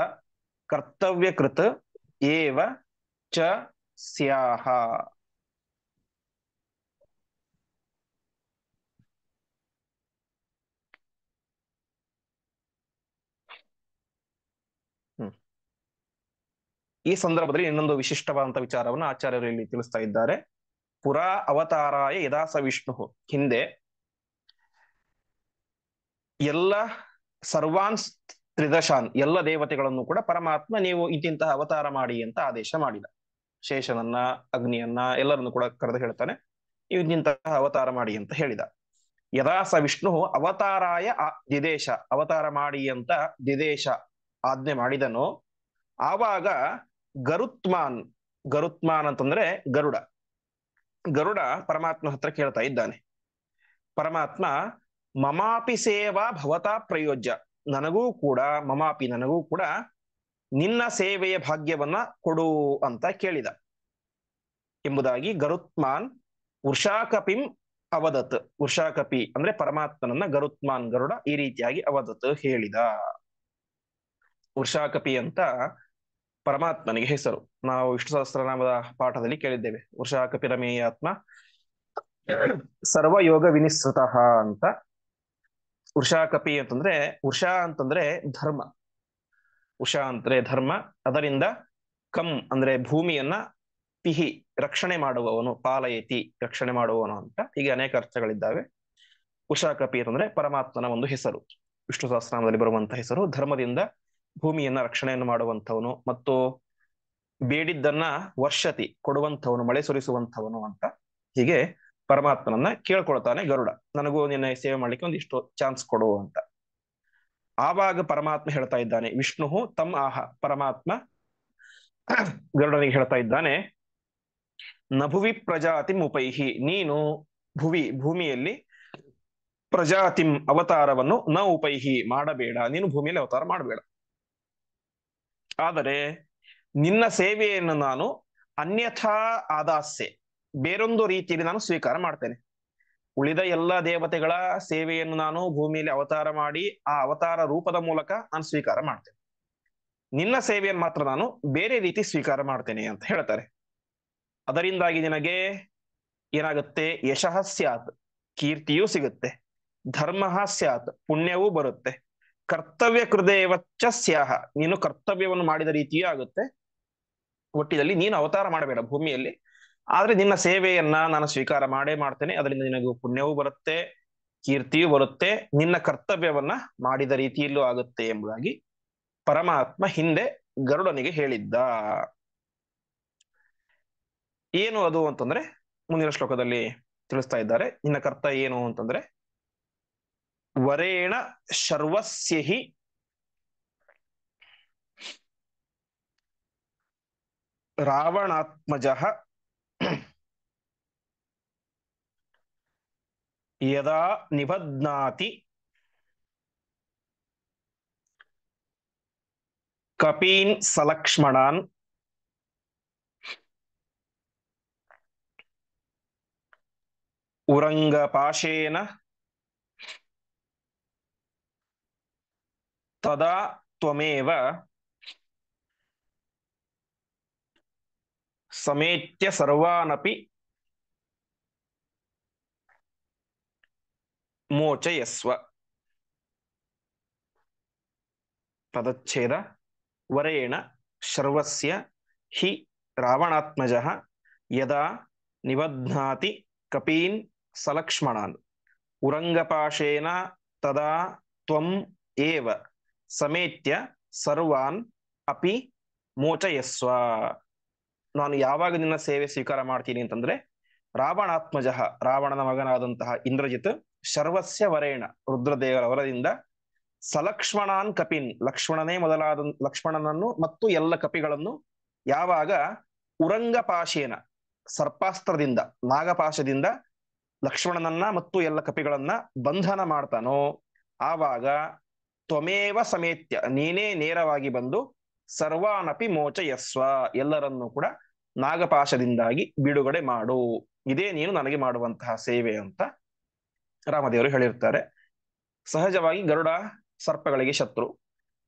ಕರ್ತವ್ಯಕೃತ್ ಏವ ಚ ಸ್ಯಾಹ. ಈ ಸಂದರ್ಭದಲ್ಲಿ ಇನ್ನೊಂದು ವಿಶಿಷ್ಟವಾದಂತಹ ವಿಚಾರವನ್ನು ಆಚಾರ್ಯರು ಇಲ್ಲಿ ತಿಳಿಸ್ತಾ ಇದ್ದಾರೆ. ಪುರಾ ಅವತಾರಾಯ ಯದಾಸ ವಿಷ್ಣು. ಹಿಂದೆ ಎಲ್ಲ ಸರ್ವಾನ್ ತ್ರಿದಶಾನ್ ಎಲ್ಲ ದೇವತೆಗಳನ್ನು ಕೂಡ ಪರಮಾತ್ಮ ನೀವು ಇಂತಿಂತಹ ಅವತಾರ ಮಾಡಿ ಅಂತ ಆದೇಶ ಮಾಡಿದ. ಶೇಷನನ್ನ, ಅಗ್ನಿಯನ್ನ ಎಲ್ಲರನ್ನು ಕೂಡ ಕರೆದು ಹೇಳ್ತಾನೆ, ನೀವು ಇಂತಿಂತಹ ಅವತಾರ ಮಾಡಿ ಅಂತ ಹೇಳಿದ. ಯದಾಸ ವಿಷ್ಣು ಅವತಾರಾಯ ದಿದೇಶ, ಅವತಾರ ಮಾಡಿ ಅಂತ ದಿದೇಶ ಆಜ್ಞೆ ಮಾಡಿದನು. ಆವಾಗ ಗರುತ್ಮಾನ್, ಗರುತ್ಮಾನ್ ಅಂತಂದ್ರೆ ಗರುಡ, ಗರುಡ ಪರಮಾತ್ಮ ಹತ್ರ ಕೇಳ್ತಾ ಇದ್ದಾನೆ. ಪರಮಾತ್ಮ ಮಮಾಪಿ ಸೇವಾ ಭವತಾ ಪ್ರಯೋಜ್ಯ, ನನಗೂ ಕೂಡ ಮಮಾಪಿ ನನಗೂ ಕೂಡ ನಿನ್ನ ಸೇವೆಯ ಭಾಗ್ಯವನ್ನ ಕೊಡು ಅಂತ ಕೇಳಿದ ಎಂಬುದಾಗಿ ಗರುತ್ಮಾನ್ ವೃಷಾಕಪಿಂ ಅವದತ್. ವೃಷಾಕಪಿ ಅಂದ್ರೆ ಪರಮಾತ್ಮನನ್ನ ಗರುತ್ಮಾನ್ ಗರುಡ ಈ ರೀತಿಯಾಗಿ ಅವದತ್ ಹೇಳಿದ. ವೃಷಾಕಪಿ ಅಂತ ಪರಮಾತ್ಮನಿಗೆ ಹೆಸರು. ನಾವು ವಿಷ್ಣು ಸಹಸ್ರನಾಮದ ಪಾಠದಲ್ಲಿ ಕೇಳಿದ್ದೇವೆ. ವೃಷಾಕಪಿರಮೇಯಾತ್ಮ ಸರ್ವಯೋಗ ವಿನಿಸೃತ ಅಂತ. ವೃಷಾಕಪಿ ಅಂತಂದ್ರೆ, ವೃಷಾ ಅಂತಂದ್ರೆ ಧರ್ಮ, ಉಷಾ ಅಂದ್ರೆ ಧರ್ಮ, ಅದರಿಂದ ಕಂ ಅಂದ್ರೆ ಭೂಮಿಯನ್ನ, ಪಿಹಿ ರಕ್ಷಣೆ ಮಾಡುವವನು, ಪಾಲಯತಿ ರಕ್ಷಣೆ ಮಾಡುವವನು ಅಂತ. ಹೀಗೆ ಅನೇಕ ಅರ್ಥಗಳಿದ್ದಾವೆ. ಉಷಾಕಪಿ ಅಂತಂದ್ರೆ ಪರಮಾತ್ಮನ ಒಂದು ಹೆಸರು, ವಿಷ್ಣು ಸಹಸ್ರನಾಮದಲ್ಲಿ ಬರುವಂತಹ ಹೆಸರು. ಧರ್ಮದಿಂದ ಭೂಮಿಯನ್ನ ರಕ್ಷಣೆಯನ್ನು ಮಾಡುವಂಥವನು ಮತ್ತು ಬೇಡಿದ್ದನ್ನ ವರ್ಷತಿ ಕೊಡುವಂಥವನು, ಮಳೆ ಸುರಿಸುವಂಥವನು ಅಂತ. ಹೀಗೆ ಪರಮಾತ್ಮನನ್ನ ಕೇಳ್ಕೊಳ್ತಾನೆ ಗರುಡ, ನನಗೂ ನಿನ್ನ ಸೇವೆ ಮಾಡ್ಲಿಕ್ಕೆ ಒಂದಿಷ್ಟು ಚಾನ್ಸ್ ಕೊಡು ಅಂತ. ಆವಾಗ ಪರಮಾತ್ಮ ಹೇಳ್ತಾ ಇದ್ದಾನೆ, ವಿಷ್ಣು ತಮ್ ಆಹ, ಪರಮಾತ್ಮ ಗರುಡನಿಗೆ ಹೇಳ್ತಾ ಇದ್ದಾನೆ, ನಭುವಿ ಪ್ರಜಾತಿಂ ಉಪೈಹಿ, ನೀನು ಭುವಿ ಭೂಮಿಯಲ್ಲಿ ಪ್ರಜಾತಿಂ ಅವತಾರವನ್ನು ನ ಉಪೈಹಿ ಮಾಡಬೇಡ, ನೀನು ಭೂಮಿಯಲ್ಲಿ ಅವತಾರ ಮಾಡಬೇಡ. ಆದರೆ ನಿನ್ನ ಸೇವೆಯನ್ನು ನಾನು ಅನ್ಯಥಾ ಆದಾಸ್ಯೆ, ಬೇರೊಂದು ರೀತಿಯಲ್ಲಿ ನಾನು ಸ್ವೀಕಾರ ಮಾಡ್ತೇನೆ. ಉಳಿದ ಎಲ್ಲ ದೇವತೆಗಳ ಸೇವೆಯನ್ನು ನಾನು ಭೂಮಿಯಲ್ಲಿ ಅವತಾರ ಮಾಡಿ ಆ ಅವತಾರ ರೂಪದ ಮೂಲಕ ನಾನು ಸ್ವೀಕಾರ ಮಾಡ್ತೇನೆ. ನಿನ್ನ ಸೇವೆಯನ್ನು ಮಾತ್ರ ನಾನು ಬೇರೆ ರೀತಿ ಸ್ವೀಕಾರ ಮಾಡ್ತೇನೆ ಅಂತ ಹೇಳ್ತಾರೆ. ಅದರಿಂದಾಗಿ ನಿನಗೆ ಏನಾಗುತ್ತೆ, ಯಶಃ ಸ್ಯಾತ್, ಕೀರ್ತಿಯೂ ಸಿಗುತ್ತೆ, ಧರ್ಮ ಸ್ಯಾತ್, ಪುಣ್ಯವೂ ಬರುತ್ತೆ, ಕರ್ತವ್ಯ ಕೃದೇವಚ್ಚ ಸ್ಯಾಹ, ನೀನು ಕರ್ತವ್ಯವನ್ನು ಮಾಡಿದ ರೀತಿಯೂ ಆಗುತ್ತೆ. ಒಟ್ಟಿನಲ್ಲಿ ನೀನು ಅವತಾರ ಮಾಡಬೇಡ ಭೂಮಿಯಲ್ಲಿ, ಆದ್ರೆ ನಿನ್ನ ಸೇವೆಯನ್ನ ನಾನು ಸ್ವೀಕಾರ ಮಾಡೇ ಮಾಡ್ತೇನೆ, ಅದರಿಂದ ನಿನಗೂ ಪುಣ್ಯವೂ ಬರುತ್ತೆ, ಕೀರ್ತಿಯೂ ಬರುತ್ತೆ, ನಿನ್ನ ಕರ್ತವ್ಯವನ್ನ ಮಾಡಿದ ರೀತಿಯಲ್ಲೂ ಆಗುತ್ತೆ ಎಂಬುದಾಗಿ ಪರಮಾತ್ಮ ಹಿಂದೆ ಗರುಡನಿಗೆ ಹೇಳಿದ್ದ. ಏನು ಅದು ಅಂತಂದ್ರೆ ಮುಂದಿನ ಶ್ಲೋಕದಲ್ಲಿ ತಿಳಿಸ್ತಾ ಇದ್ದಾರೆ. ಇನ್ನ ಕರ್ತ ಏನು ಅಂತಂದ್ರೆ ವರೇಣ ಶರ್ವಸ್ಯ ಹಿ ರಾವಣಾತ್ಮಜಃ ಯದಾ ನಿಬಧ್ನಾತಿ ಕಪೀನ್ ಸಲಕ್ಷ್ಮಣಾನ್ ಉರಂಗಪಾಶೇನ ತದಾ ತ್ವಮೇವ ಸಮೇತ್ಯ ಸರ್ವಾನಪಿ ಮೋಚಯಸ್ವ. ಪದಚ್ಛೇದ ವರೇಣ ಶರ್ವಸ್ಯ ಹಿ ರಾವಣಾತ್ಮಜಃ ಯದಾ ನಿಬಧ್ನಾತಿ ಕಪೀನ್ ಸಲಕ್ಷ್ಮಣಾನ್ ಉರಂಗಪಾಶೇನ ತದಾ ತ್ವಂ ಏವ ಸಮೇತ್ಯ ಸರ್ವಾನ್ ಅಪಿ ಮೋಚಯಸ್ವ. ನಾನು ಯಾವಾಗ ನಿನ್ನ ಸೇವೆ ಸ್ವೀಕಾರ ಮಾಡ್ತೀನಿ ಅಂತಂದ್ರೆ ರಾವಣಾತ್ಮಜಃ ರಾವಣನ ಮಗನಾದಂತಹ ಇಂದ್ರಜಿತ್ ಶರ್ವಸ್ಯ ವರೇಣ ರುದ್ರದೇವರ ವರದಿಂದ ಸಲಕ್ಷ್ಮಣಾನ್ ಕಪಿನ್ ಲಕ್ಷ್ಮಣನೇ ಮೊದಲಾದ ಲಕ್ಷ್ಮಣನನ್ನು ಮತ್ತು ಎಲ್ಲ ಕಪಿಗಳನ್ನು ಯಾವಾಗ ಉರಂಗಪಾಶೇನ ಸರ್ಪಾಸ್ತ್ರದಿಂದ ನಾಗಪಾಶದಿಂದ ಲಕ್ಷ್ಮಣನನ್ನ ಮತ್ತು ಎಲ್ಲ ಕಪಿಗಳನ್ನ ಬಂಧನ ಮಾಡ್ತಾನೋ ಆವಾಗ ತ್ವಮೇವ ಸಮೇತ್ಯ ನೀನೇ ನೇರವಾಗಿ ಬಂದು ಸರ್ವಾನಪಿ ಮೋಚಯಸ್ವ ಎಲ್ಲರನ್ನೂ ಕೂಡ ನಾಗಪಾಶದಿಂದಾಗಿ ಬಿಡುಗಡೆ ಮಾಡು. ಇದೇ ನೀನು ನನಗೆ ಮಾಡುವಂತಹ ಸೇವೆ ಅಂತ ರಾಮದೇವರು ಹೇಳಿರ್ತಾರೆ. ಸಹಜವಾಗಿ ಗರುಡ ಸರ್ಪಗಳಿಗೆ ಶತ್ರು.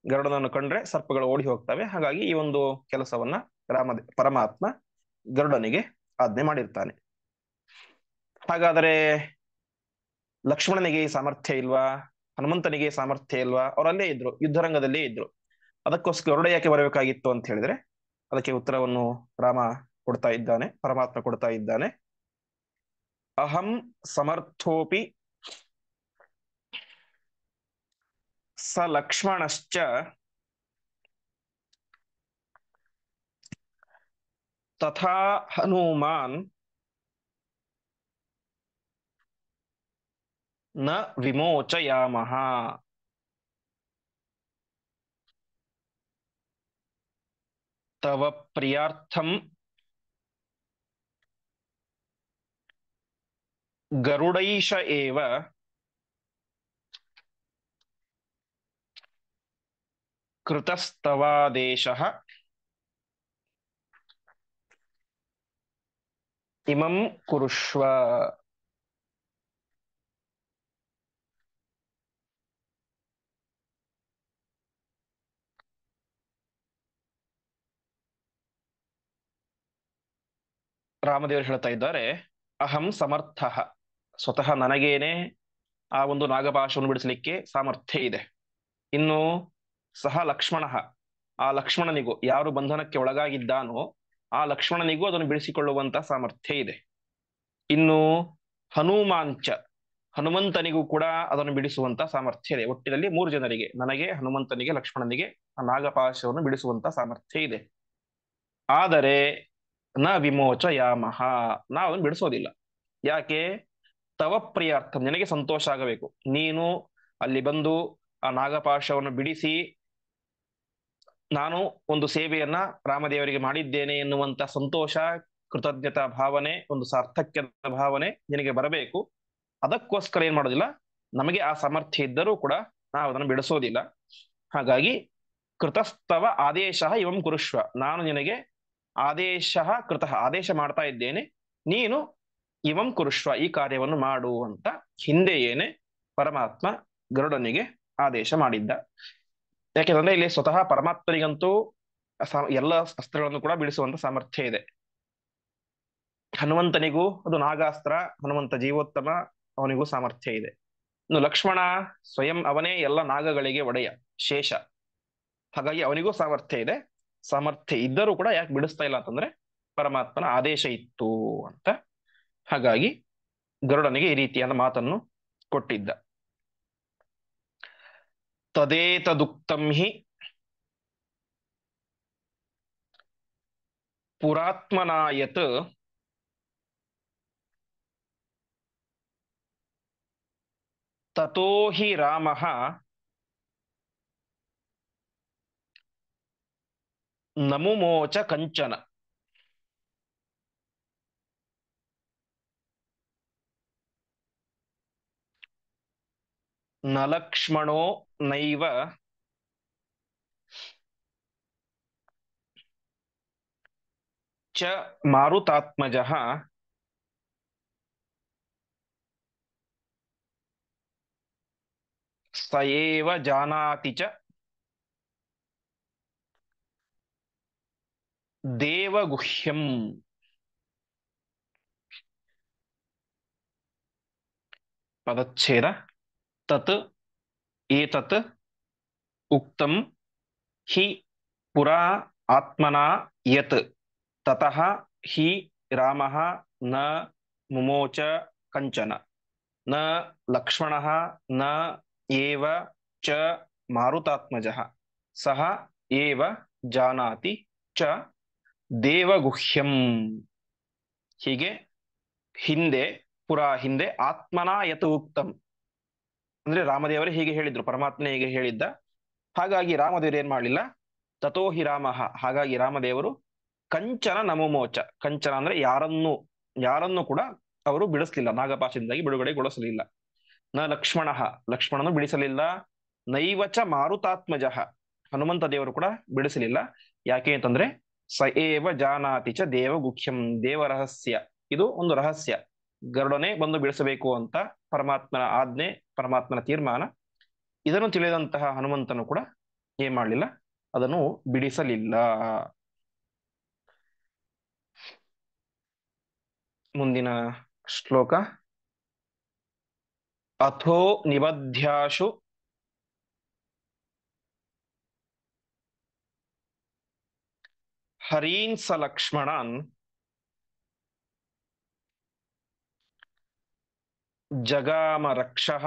ಗರುಡನನ್ನು ಕಂಡ್ರೆ ಸರ್ಪಗಳು ಓಡಿ ಹೋಗ್ತವೆ. ಹಾಗಾಗಿ ಈ ಒಂದು ಕೆಲಸವನ್ನ ಪರಮಾತ್ಮ ಗರುಡನಿಗೆ ಆಜ್ಞೆ ಮಾಡಿರ್ತಾನೆ. ಹಾಗಾದರೆ ಲಕ್ಷ್ಮಣನಿಗೆ ಸಾಮರ್ಥ್ಯ ಇಲ್ವಾ? ಹನುಮಂತನಿಗೆ ಸಾಮರ್ಥ್ಯ ಇಲ್ವಾ? ಅವರಲ್ಲೇ ಇದ್ರು, ಯುದ್ಧರಂಗದಲ್ಲೇ ಇದ್ರು. ಅದಕ್ಕೋಸ್ಕರ ಗರುಡ ಯಾಕೆ ಬರಬೇಕಾಗಿತ್ತು ಅಂತ ಹೇಳಿದ್ರೆ ಅದಕ್ಕೆ ಉತ್ತರವನ್ನು ರಾಮ ಕೊಡ್ತಾ ಇದ್ದಾನೆ, ಪರಮಾತ್ಮ ಕೊಡ್ತಾ ಇದ್ದಾನೆ. ಅಹಂ ಸಮರ್ಥೋಪಿ ಸ ಲಕ್ಷ್ಮಣಶ್ಚ ತಥಾ ಹನುಮಾನ್ ನ ವಿಮೋಚಯಾಮಃ. ತವ ಪ್ರಿಯಾರ್ಥಂ ಗರುಡೈಷ ಏವ ಕೃತಸ್ತವಾದೇಶಃ ಇಮಂ ಕುರುಷ್ವ. ರಾಮದೇವರು ಹೇಳ್ತಾ ಇದ್ದಾರೆ, ಅಹಂ ಸಮರ್ಥ, ಸ್ವತಃ ನನಗೇನೆ ಆ ಒಂದು ನಾಗಪಾಶವನ್ನು ಬಿಡಿಸಲಿಕ್ಕೆ ಸಾಮರ್ಥ್ಯ ಇದೆ. ಇನ್ನು ಸಹ ಲಕ್ಷ್ಮಣ, ಆ ಲಕ್ಷ್ಮಣನಿಗೂ ಯಾರು ಬಂಧನಕ್ಕೆ ಒಳಗಾಗಿದ್ದಾನೋ ಆ ಲಕ್ಷ್ಮಣನಿಗೂ ಅದನ್ನು ಬಿಡಿಸಿಕೊಳ್ಳುವಂತ ಸಾಮರ್ಥ್ಯ ಇದೆ. ಇನ್ನು ಹನುಮಾಂಚ, ಹನುಮಂತನಿಗೂ ಕೂಡ ಅದನ್ನು ಬಿಡಿಸುವಂತ ಸಾಮರ್ಥ್ಯ ಇದೆ. ಒಟ್ಟಿನಲ್ಲಿ 3 ಜನರಿಗೆ, ನನಗೆ, ಹನುಮಂತನಿಗೆ, ಲಕ್ಷ್ಮಣನಿಗೆ ಆ ನಾಗಪಾಶವನ್ನು ಬಿಡಿಸುವಂತ ಸಾಮರ್ಥ್ಯ ಇದೆ. ಆದರೆ ನ ವಿಮೋಚಯಾಮಃ, ನಾವು ಅದನ್ನು ಬಿಡಿಸೋದಿಲ್ಲ. ಯಾಕೆ? ತವ ಪ್ರಿಯಾರ್ಥ, ನಿನಗೆ ಸಂತೋಷ ಆಗಬೇಕು. ನೀನು ಅಲ್ಲಿ ಬಂದು ಆ ನಾಗಪಾಶವನ್ನು ಬಿಡಿಸಿ ನಾನು ಒಂದು ಸೇವೆಯನ್ನ ರಾಮದೇವರಿಗೆ ಮಾಡಿದ್ದೇನೆ ಎನ್ನುವಂತ ಸಂತೋಷ, ಕೃತಜ್ಞತಾ ಭಾವನೆ, ಒಂದು ಸಾರ್ಥಕ್ಯದ ಭಾವನೆ ನಿನಗೆ ಬರಬೇಕು. ಅದಕ್ಕೋಸ್ಕರ ಏನ್ ಮಾಡೋದಿಲ್ಲ, ನಮಗೆ ಆ ಸಾಮರ್ಥ್ಯ ಇದ್ದರೂ ಕೂಡ ನಾವು ಅದನ್ನು ಬಿಡಿಸೋದಿಲ್ಲ. ಹಾಗಾಗಿ ಕೃತಸ್ತವ ಆದೇಶ ಇವಂ ಕುರುಷ್ವ, ನಾನು ನಿನಗೆ ಆದೇಶ ಕೃತಃ ಆದೇಶ ಮಾಡ್ತಾ ಇದ್ದೇನೆ, ನೀನು ಇವಂ ಕುರುಷ್ವ ಈ ಕಾರ್ಯವನ್ನು ಮಾಡು ಅಂತ ಹಿಂದೆಯೇನೆ ಪರಮಾತ್ಮ ಗರುಡನಿಗೆ ಆದೇಶ ಮಾಡಿದ್ದ. ಯಾಕೆಂದ್ರೆ ಇಲ್ಲಿ ಸ್ವತಃ ಪರಮಾತ್ಮನಿಗಂತೂ ಎಲ್ಲ ಅಸ್ತ್ರಗಳನ್ನು ಕೂಡ ಬಿಡಿಸುವಂತ ಸಾಮರ್ಥ್ಯ ಇದೆ. ಹನುಮಂತನಿಗೂ ಅದು ನಾಗಾಸ್ತ್ರ, ಹನುಮಂತ ಜೀವೋತ್ತಮ, ಅವನಿಗೂ ಸಾಮರ್ಥ್ಯ ಇದೆ. ಇನ್ನು ಲಕ್ಷ್ಮಣ ಸ್ವಯಂ ಅವನೇ ಎಲ್ಲ ನಾಗಗಳಿಗೆ ಒಡೆಯ, ಶೇಷ. ಹಾಗಾಗಿ ಅವನಿಗೂ ಸಾಮರ್ಥ್ಯ ಇದೆ. ಸಾಮರ್ಥ್ಯ ಇದ್ದರೂ ಕೂಡ ಯಾಕೆ ಬಿಡಿಸ್ತಾ ಇಲ್ಲ ಅಂತಂದ್ರೆ ಪರಮಾತ್ಮನ ಆದೇಶ ಇತ್ತು ಅಂತ. ಹಾಗಾಗಿ ಗರುಡನಿಗೆ ಈ ರೀತಿಯಾದ ಮಾತನ್ನು ಕೊಟ್ಟಿದ್ದ. ತದೇತದುಕ್ತಂ ಹಿ ಪುರಾತ್ಮನಾಯತ್ ತಥೋ ಹಿ ರಾಮಃ ನಮುಮೋಚ ಕಂಚನ. ನ ಲಕ್ಷ್ಮಣೋ ನೈವ ಚ ಮಾರುತಾತ್ಮಜಃ ಸ ಏವ ಜಾನಾತಿ ಚ ದೇವಗುಹ್ಯಂ. ಪದಚ್ಛೇದ. ತತ್ ಏತತ್ ಉಕ್ತಂ ಹಿ ಪುರಾ ಆತ್ಮನಾ ಯತ್ ತತಃ ಹಿ ರಾಮಃ ನ ಮುಮೋಚ ಕಂಚನ ನ ಲಕ್ಷ್ಮಣಃ ನ ಏವ ಚ ಮಾರುತಾತ್ಮಜಃ ಸಹ ಏವ ಜಾನಾತಿ ಚ ದೇವಗುಹ್ಯಂ. ಹೀಗೆ ಹಿಂದೆ ಹಿಂದೆ ಆತ್ಮನಾ ಯತ್ ಉಕ್ತಂ ಅಂದ್ರೆ ರಾಮದೇವರು ಹೀಗೆ ಹೇಳಿದ್ರು, ಪರಮಾತ್ಮನೇ ಹೀಗೆ ಹೇಳಿದ್ದ. ಹಾಗಾಗಿ ರಾಮದೇವರು ಏನ್ ಮಾಡಲಿಲ್ಲ, ತಥೋ ಹಿ ರಾಮಃ, ಹಾಗಾಗಿ ರಾಮದೇವರು ಕಂಚನ ನಮೋಮೋಚ, ಕಂಚನ ಅಂದ್ರೆ ಯಾರನ್ನು ಕೂಡ ಅವರು ಬಿಡಿಸಲಿಲ್ಲ, ನಾಗಪಾಶದಿಂದಾಗಿ ಬಿಡುಗಡೆಗೊಳಿಸಲಿಲ್ಲ. ನ ಲಕ್ಷ್ಮಣ, ಲಕ್ಷ್ಮಣನು ಬಿಡಿಸಲಿಲ್ಲ. ನೈವಚ ಮಾರುತಾತ್ಮಜ, ಹನುಮಂತ ದೇವರು ಕೂಡ ಬಿಡಿಸಲಿಲ್ಲ. ಯಾಕೆ ಅಂತಂದ್ರೆ ಸ ಏವ ಜಾನಾತಿ ಚ ದೇವಗುಖ್ಯಂ, ದೇವ ರಹಸ್ಯ, ಇದು ಒಂದು ರಹಸ್ಯ, ಗರುಡನೆ ಬಂದು ಬಿಡಿಸಬೇಕು ಅಂತ ಪರಮಾತ್ಮನ ಆಜ್ಞೆ, ಪರಮಾತ್ಮನ ತೀರ್ಮಾನ. ಇದನ್ನು ತಿಳಿದಂತಹ ಹನುಮಂತನು ಕೂಡ ಏನ್ ಮಾಡಲಿಲ್ಲ, ಅದನ್ನು ಬಿಡಿಸಲಿಲ್ಲ. ಮುಂದಿನ ಶ್ಲೋಕ. ಅಥೋ ನಿಬಧ್ಯಾಶು ಹರೀನ್ ಸ ಲಕ್ಷ್ಮಣಾನ್ ಜಗಾಮ ರಕ್ಷಃ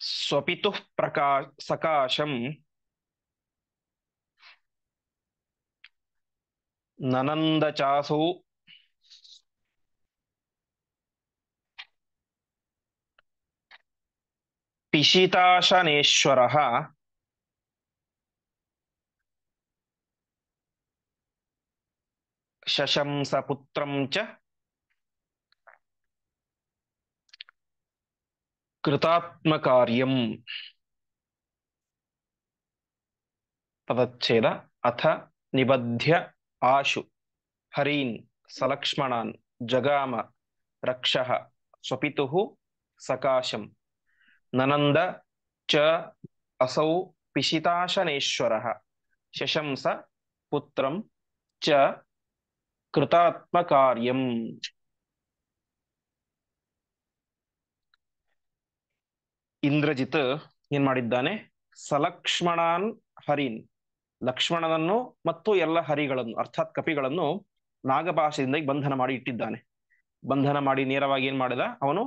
ಸ್ವಪಿತುಃ ಸಕಾಶಂ ನನಂದ ಚಾಸೌ ಪಿಶಿತಾಶನೇಶ್ವರಃ ಶಶಂಸ ಪುತ್ರಂ ಚ ಕೃತಾತ್ಮಕಾರ್ಯಂ. ಪದಚ್ಛೇದ. ಅಥ ನಿಬಧ್ಯ ಆಶು ಹರೀನ್ ಸಲಕ್ಷ್ಮಣಾನ್ ಜಗಾಮ ರಕ್ಷಃ ಸ್ವಪಿತುಃ ಸಕಾಶಂ ನನಂದ ಚ ಅಸೌ ಪಿಶಿತಾಶನೇಶ್ವರಃ ಶಶಂಸ ಪುತ್ರಂ ಚ ಕೃತಾತ್ಮಕಾರ್ಯಂ. ಇಂದ್ರಜಿತ್ ಏನ್ ಮಾಡಿದ್ದಾನೆ, ಸಲಕ್ಷ್ಮಣಾನ್ ಹರೀನ್, ಲಕ್ಷ್ಮಣನನ್ನು ಮತ್ತು ಎಲ್ಲ ಹರಿಗಳನ್ನು ಅರ್ಥಾತ್ ಕಪಿಗಳನ್ನು ನಾಗಪಾಶದಿಂದ ಬಂಧನ ಮಾಡಿ ಇಟ್ಟಿದ್ದಾನೆ. ಬಂಧನ ಮಾಡಿ ನೇರವಾಗಿ ಏನ್ ಮಾಡಿದ ಅವನು,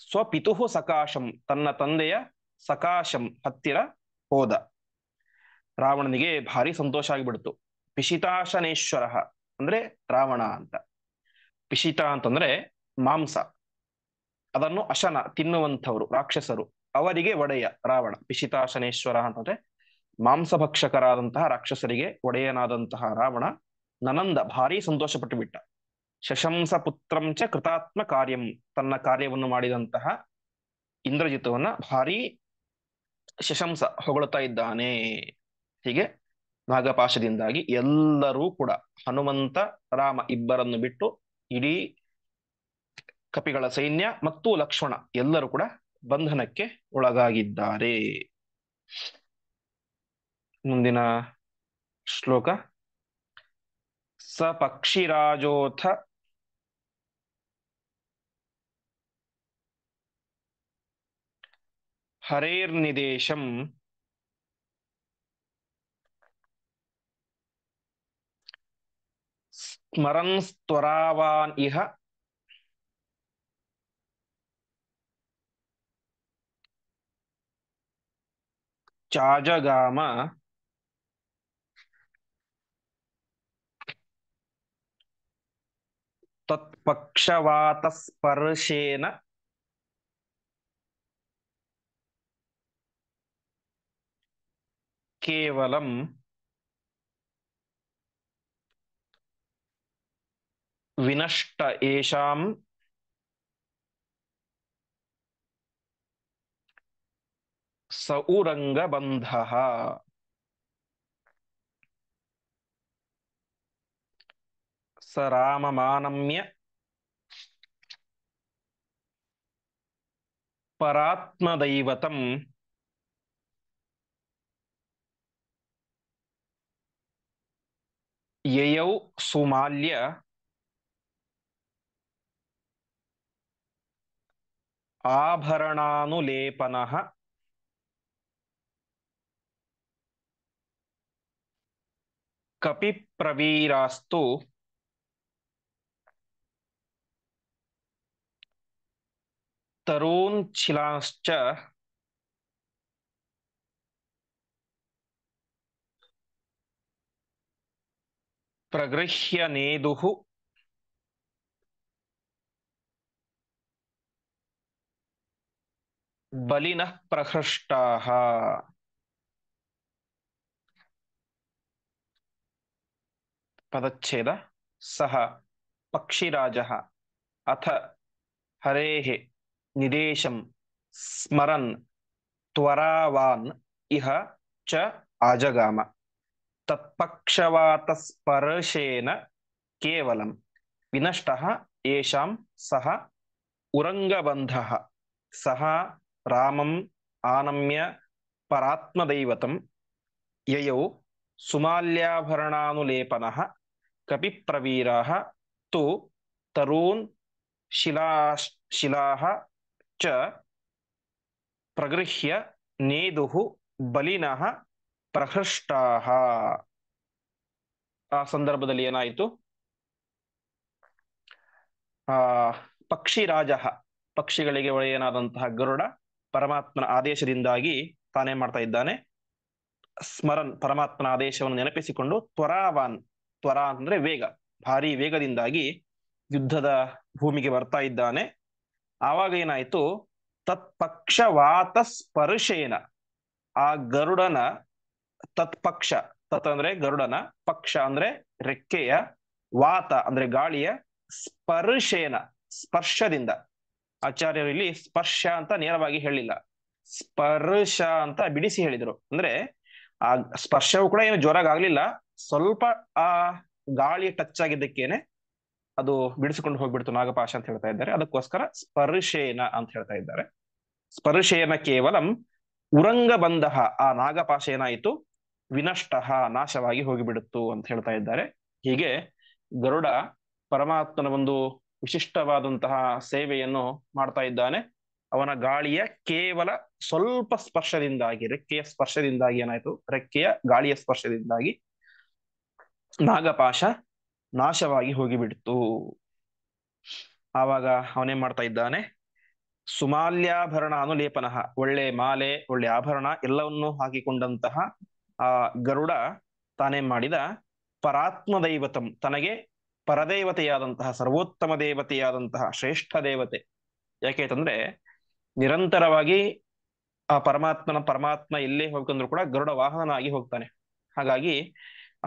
ಸ್ವಪಿತುಃ ಸಕಾಶಂ, ತನ್ನ ತಂದೆಯ ಸಕಾಶಂ ಹತ್ತಿರ ಹೋದ. ರಾವಣನಿಗೆ ಭಾರಿ ಸಂತೋಷ ಆಗಿಬಿಡ್ತು. ಪಿಶಿತಾಶನೇಶ್ವರ ಅಂದ್ರೆ ರಾವಣ ಅಂತ. ಪಿಶಿತ ಅಂತಂದ್ರೆ ಮಾಂಸ, ಅದನ್ನು ಅಶನ ತಿನ್ನುವಂಥವ್ರು ರಾಕ್ಷಸರು, ಅವರಿಗೆ ಒಡೆಯ ರಾವಣ. ಪಿಶಿತಾಶನೇಶ್ವರ ಅಂತಂದ್ರೆ ಮಾಂಸಭಕ್ಷಕರಾದಂತಹ ರಾಕ್ಷಸರಿಗೆ ಒಡೆಯನಾದಂತಹ ರಾವಣ ನನಂದ ಭಾರಿ ಸಂತೋಷ ಪಟ್ಟು ಬಿಟ್ಟ. ಶಶಂಸ ಪುತ್ರಂ ಚ ಕೃತಾತ್ಮ ಕಾರ್ಯಂ, ತನ್ನ ಕಾರ್ಯವನ್ನು ಮಾಡಿದಂತಹ ಇಂದ್ರಜಿತವನ್ನ ಭಾರಿ ಶಶಂಸ ಹೊಗಳುತ್ತಾ ಇದ್ದಾನೆ. ಹೀಗೆ ನಾಗಪಾಶದಿಂದಾಗಿ ಎಲ್ಲರೂ ಕೂಡ ಹನುಮಂತ ರಾಮ ಇಬ್ಬರನ್ನು ಬಿಟ್ಟು ಇಡೀ ಕಪಿಗಳ ಸೈನ್ಯ ಮತ್ತು ಲಕ್ಷ್ಮಣ ಎಲ್ಲರೂ ಕೂಡ ಬಂಧನಕ್ಕೆ ಒಳಗಾಗಿದ್ದಾರೆ. ಮುಂದಿನ ಶ್ಲೋಕ. ಸ ಪಕ್ಷಿರಾಜೋಥ ಹರೇರ್ನಿದೇಶಂ ಸ್ಮರನ್ ತ್ವರಾವಾನ್ ಇಹ ಚಾಜಗಾಮ ತತ್ಪಕ್ಷವಾತಸ್ಪರ್ಶೇನ ಕೇವಲಂ ವಿನಷ್ಟ ಏಷಾಂ ಸೌರಂಗಬಂಧಃ. ಸ ರಾಮಮಾನಮ್ಯ ಪರಾತ್ಮದೈವತಂ ಯಯೌ ಸುಮಾಲ್ಯ ಆಭರಣಾನುಲೇಪನಃ ಕಪಿಪ್ರವೀರಾಸ್ತು ತರೂನ್ಛಿಲಾಶ್ಚ ಪ್ರಗೃಹ್ಯ ನೇದುಃ ಬಲಿನಃ ಪ್ರಹೃಷ್ಟಾಃ. ಪದಚ್ಛೇದ. ಸಹ ಪಕ್ಷಿರಾಜಃ ಅಥ ಹರೇಃ ನಿದೇಶಂ ಸ್ಮರನ್ ತ್ವರಾವಾನ್ ಇಹ ಚ ಆಜಗಾಮ. ತತ್ಪಕ್ಷವಾತಸ್ಪರ್ಶೇನ ಕೇವಲಂ ವಿನಷ್ಟಃ ಯೇಷಾಂ ಸಹ ಉರಂಗಬಂಧಃ. ಸಹ ರಾಮಂ ಆನಮ್ಯ ಪರಾತ್ಮದೈವತಂ ಯಯೌ ಸುಮಾಲ್ಯಾಭರಣಾನುಲೇಪನಃ ಕಪಿಪ್ರವೀರಾಃ ತು ತರೂನ್ ಶಿಲಾಃ ಚ ಪ್ರಗೃಹ್ಯ ನೇದುಃ ಬಲಿನಃ ಪ್ರಹೃಷ್ಟಾಃ. ಆ ಸಂದರ್ಭದಲ್ಲಿ ಏನಾಯಿತು? ಆ ಪಕ್ಷಿರಾಜ, ಪಕ್ಷಿಗಳಿಗೆ ಒಡೆಯನಾದಂತಹ ಗರುಡ ಪರಮಾತ್ಮನ ಆದೇಶದಿಂದಾಗಿ ತಾನೇ ಮಾಡ್ತಾ ಇದ್ದಾನೆ, ಸ್ಮರನ್ ಪರಮಾತ್ಮನ ಆದೇಶವನ್ನು ನೆನಪಿಸಿಕೊಂಡು ತ್ವರಾವಾನ್, ತ್ವರ ಅಂದ್ರೆ ವೇಗ, ಭಾರಿ ವೇಗದಿಂದಾಗಿ ಯುದ್ಧದ ಭೂಮಿಗೆ ಬರ್ತಾ ಇದ್ದಾನೆ. ಆವಾಗ ಏನಾಯ್ತು? ತತ್ಪಕ್ಷವಾತ ಸ್ಪರ್ಶೇನ, ಆ ಗರುಡನ ತತ್ಪಕ್ಷ, ತತ್ ಅಂದ್ರೆ ಗರುಡನ, ಪಕ್ಷ ಅಂದ್ರೆ ರೆಕ್ಕೆಯ, ವಾತ ಅಂದ್ರೆ ಗಾಳಿಯ, ಸ್ಪರ್ಶೇನ ಸ್ಪರ್ಶದಿಂದ. ಆಚಾರ್ಯರು ಇಲ್ಲಿ ಸ್ಪರ್ಶ ಅಂತ ನೇರವಾಗಿ ಹೇಳಿಲ್ಲ, ಸ್ಪರ್ಶ ಅಂತ ಬಿಡಿಸಿ ಹೇಳಿದರು. ಅಂದ್ರೆ ಆ ಸ್ಪರ್ಶವು ಕೂಡ ಏನು ಜೋರಾಗಿ ಆಗ್ಲಿಲ್ಲ, ಸ್ವಲ್ಪ ಆ ಗಾಳಿ ಟಚ್ ಆಗಿದ್ದಕ್ಕೇನೆ ಅದು ಬಿಡಿಸಿಕೊಂಡು ಹೋಗ್ಬಿಡ್ತು ನಾಗಪಾಶ ಅಂತ ಹೇಳ್ತಾ ಇದ್ದಾರೆ. ಅದಕ್ಕೋಸ್ಕರ ಸ್ಪರ್ಶೇನ ಅಂತ ಹೇಳ್ತಾ ಇದ್ದಾರೆ. ಸ್ಪರ್ಶೇನ ಕೇವಲಂ ಉರಂಗಬಂಧ, ಆ ನಾಗಪಾಶ ಏನಾಯಿತು? ವಿನಷ್ಟ, ನಾಶವಾಗಿ ಹೋಗಿಬಿಡುತ್ತು ಅಂತ ಹೇಳ್ತಾ ಇದ್ದಾರೆ. ಹೀಗೆ ಗರುಡ ಪರಮಾತ್ಮನ ಒಂದು ವಿಶಿಷ್ಟವಾದಂತಹ ಸೇವೆಯನ್ನು ಮಾಡ್ತಾ ಇದ್ದಾನೆ. ಅವನ ಗಾಳಿಯ ಕೇವಲ ಸ್ವಲ್ಪ ಸ್ಪರ್ಶದಿಂದಾಗಿ, ರೆಕ್ಕೆಯ ಸ್ಪರ್ಶದಿಂದಾಗಿ ಏನಾಯ್ತು? ರೆಕ್ಕೆಯ ಗಾಳಿಯ ಸ್ಪರ್ಶದಿಂದಾಗಿ ನಾಗಪಾಶ ನಾಶವಾಗಿ ಹೋಗಿಬಿಡ್ತು. ಆವಾಗ ಅವನೇನ್ ಮಾಡ್ತಾ ಇದ್ದಾನೆ? ಸುಮಾಲ್ಯಾಭರಣ ಅನುಲೇಪನಃ, ಒಳ್ಳೆ ಮಾಲೆ, ಒಳ್ಳೆ ಆಭರಣ ಎಲ್ಲವನ್ನೂ ಹಾಕಿಕೊಂಡಂತಹ ಆ ಗರುಡ ತಾನೇನ್ ಮಾಡಿದ? ಪರಾತ್ಮದೈವತಂ, ತನಗೆ ಪರದೇವತೆಯಾದಂತಹ, ಸರ್ವೋತ್ತಮ ದೇವತೆಯಾದಂತಹ, ಶ್ರೇಷ್ಠ ದೇವತೆ. ಯಾಕೆಂತಂದ್ರೆ ನಿರಂತರವಾಗಿ ಆ ಪರಮಾತ್ಮ ಎಲ್ಲೇ ಹೋಗ್ತಂದ್ರೂ ಕೂಡ ಗರುಡ ವಾಹನನಾಗಿ ಹೋಗ್ತಾನೆ. ಹಾಗಾಗಿ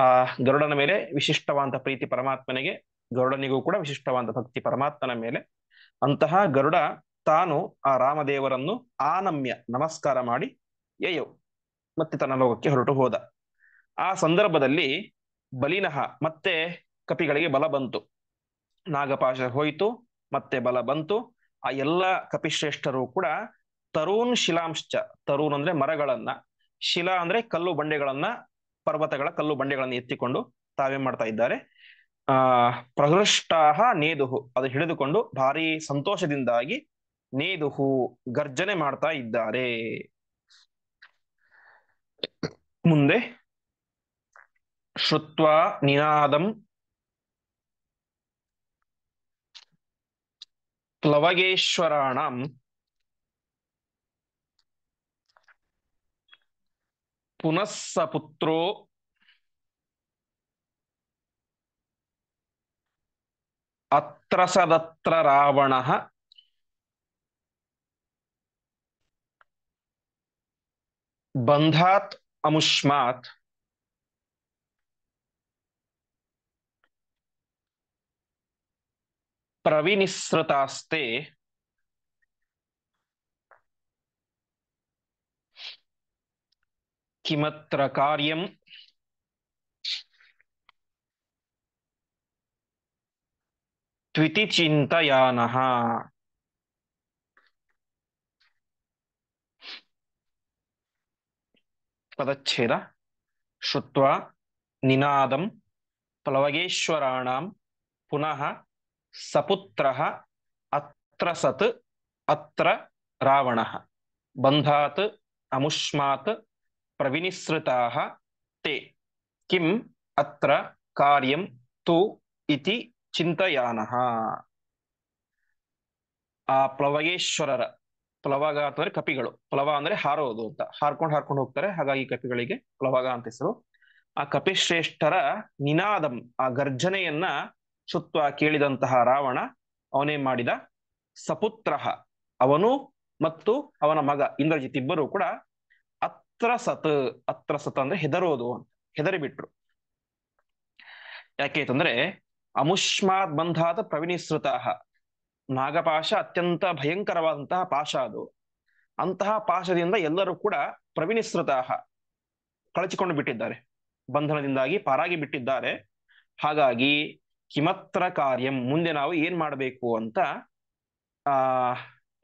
ಆ ಗರುಡನ ಮೇಲೆ ವಿಶಿಷ್ಟವಾದ ಪ್ರೀತಿ ಪರಮಾತ್ಮನಿಗೆ, ಗರುಡನಿಗೂ ಕೂಡ ವಿಶಿಷ್ಟವಾದ ಭಕ್ತಿ ಪರಮಾತ್ಮನ ಮೇಲೆ. ಅಂತಹ ಗರುಡ ತಾನು ಆ ರಾಮದೇವರನ್ನು ಆನಮ್ಯ ನಮಸ್ಕಾರ ಮಾಡಿ ಯಯೌ ಮತ್ತೆ ತನ್ನ ಲೋಕಕ್ಕೆ ಹೊರಟು ಹೋದ. ಆ ಸಂದರ್ಭದಲ್ಲಿ ಬಲಿನಃ, ಮತ್ತೆ ಕಪಿಗಳಿಗೆ ಬಲ ಬಂತು. ನಾಗಪಾಶ ಹೋಯಿತು, ಮತ್ತೆ ಬಲ ಬಂತು. ಆ ಎಲ್ಲ ಕಪಿಶ್ರೇಷ್ಠರು ಕೂಡ ತರೂನ್ ಶಿಲಾಂಶ್ಚ, ತರೂನ್ ಅಂದ್ರೆ ಮರಗಳನ್ನ, ಶಿಲಾ ಅಂದ್ರೆ ಕಲ್ಲು ಬಂಡೆಗಳನ್ನ, ಪರ್ವತಗಳ ಕಲ್ಲು ಬಂಡೆಗಳನ್ನ ಎತ್ತಿಕೊಂಡು ತಾವೇನ್ ಮಾಡ್ತಾ ಇದ್ದಾರೆ? ಪ್ರಹೃಷ್ಟಾಹ ನೇದುಹು, ಅದು ಹಿಡಿದುಕೊಂಡು ಭಾರಿ ಸಂತೋಷದಿಂದಾಗಿ ನೇದುಹು ಗರ್ಜನೆ ಮಾಡ್ತಾ ಇದ್ದಾರೆ. ಮುಂದೆ ಶ್ರುತ್ವಾ ನಿನಾದಂ ಪ್ಲವಗೇಶ್ವರಾಣಂ ಪುನಃಸ ಪುತ್ರೋ ಅತ್ರ ಸದತ್ರ ರಾವಣ ಬಂಧಾತ್ ಅಮುಷ್ಮಾತ್ ಪ್ರವಿನಿಸೃತಾಸ್ತೆ ಕಿಮತ್ರ ಕಾರ್ಯಂ ತ್ವಿತಿ ಚಿಂತಯಾನಃ. ಪದಚ್ಛೇದ. ಶ್ರುತ್ವಾ ನಿನಾದಂ ಪ್ಲವಗೇಶ್ವರಾಣಾಂ ಪುನಃ ಸಪುತ್ರಃ ಅತ್ರ ಸತ್ ಅತ್ರ ರಾವಣಃ ಬಂಧಾತ್ ಅಮುಷ್ಮಾತ್ ಪ್ರವಿನಿಸೃತಾಃ ತೇ ಕಿಂ ಅತ್ರ ಕಾರ್ಯಂ ತು ಇತಿ ಚಿಂತಯಾನಃ. ಆ ಪ್ಲವಗೇಶ್ವರರ, ಪ್ಲವಗ ಅಂತಂದ್ರೆ ಕಪಿಗಳು, ಪ್ಲವ ಅಂದ್ರೆ ಹಾರೋದು ಅಂತ, ಹಾರ್ಕೊಂಡು ಹೋಗ್ತಾರೆ, ಹಾಗಾಗಿ ಕಪಿಗಳಿಗೆ ಪ್ಲವಗ ಅಂತ ಹೆಸರು. ಆ ಕಪಿಶ್ರೇಷ್ಠರ ನಿನಾದಂ, ಆ ಗರ್ಜನೆಯನ್ನ ಸುತ್ತ ಕೇಳಿದಂತಹ ರಾವಣ ಅವನೇನ್ ಮಾಡಿದ, ಸಪುತ್ರ, ಅವನು ಮತ್ತು ಅವನ ಮಗ ಇಂದ್ರಜಿತ್ ಇಬ್ಬರು ಕೂಡ ಅತ್ರ ಸತ್, ಅತ್ರ ಸತ್ ಅಂದ್ರೆ ಹೆದರೋದು ಅಂತ, ಹೆದರಿ ಬಿಟ್ರು. ಯಾಕೆ ಅಂತಂದ್ರೆ ಅಮುಷ್ಮಾತ್ ಬಂಧಾತ್ ಪ್ರವಿನಿಸೃತ, ನಾಗಪಾಶ ಅತ್ಯಂತ ಭಯಂಕರವಾದಂತಹ ಪಾಶ ಅದು. ಅಂತಹ ಪಾಶದಿಂದ ಎಲ್ಲರೂ ಕೂಡ ಪ್ರವಿನಿಸೃತ, ಕಳಚಿಕೊಂಡು ಬಿಟ್ಟಿದ್ದಾರೆ, ಬಂಧನದಿಂದಾಗಿ ಪಾರಾಗಿ ಬಿಟ್ಟಿದ್ದಾರೆ. ಹಾಗಾಗಿ ಕಿಮತ್ರ ಕಾರ್ಯಂ, ಮುಂದೆ ನಾವು ಏನ್ ಮಾಡಬೇಕು ಅಂತ ಆ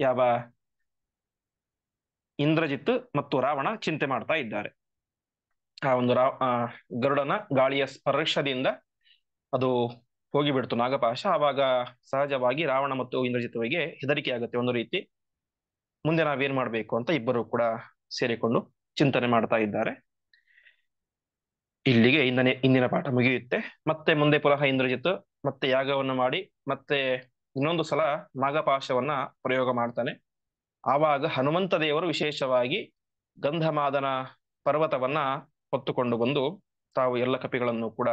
ಯಾವ ಇಂದ್ರಜಿತ್ ಮತ್ತು ರಾವಣ ಚಿಂತೆ ಮಾಡ್ತಾ ಇದ್ದಾರೆ. ಆ ಒಂದು ಗರುಡನ ಗಾಳಿಯ ಸ್ಪರ್ಶದಿಂದ ಅದು ಹೋಗಿಬಿಡ್ತು ನಾಗಪಾಶ. ಆವಾಗ ಸಹಜವಾಗಿ ರಾವಣ ಮತ್ತು ಇಂದ್ರಜಿತ್ಗೆ ಹೆದರಿಕೆ ಆಗುತ್ತೆ ಒಂದು ರೀತಿ. ಮುಂದೆ ನಾವೇನ್ ಮಾಡ್ಬೇಕು ಅಂತ ಇಬ್ಬರು ಕೂಡ ಸೇರಿಕೊಂಡು ಚಿಂತನೆ ಮಾಡ್ತಾ ಇದ್ದಾರೆ. ಇಲ್ಲಿಗೆ ಇಂದಿನ ಪಾಠ ಮುಗಿಯುತ್ತೆ. ಮತ್ತೆ ಮುಂದೆ ಪುನಃ ಇಂದ್ರಜಿತ್ ಮತ್ತೆ ಯಾಗವನ್ನು ಮಾಡಿ ಮತ್ತೆ ಇನ್ನೊಂದು ಸಲ ನಾಗಪಾಶವನ್ನ ಪ್ರಯೋಗ ಮಾಡ್ತಾನೆ. ಆವಾಗ ಹನುಮಂತ ದೇವರು ವಿಶೇಷವಾಗಿ ಗಂಧಮಾದನ ಪರ್ವತವನ್ನ ಹೊತ್ತುಕೊಂಡು ಬಂದು ತಾವು ಎಲ್ಲ ಕಪಿಗಳನ್ನು ಕೂಡ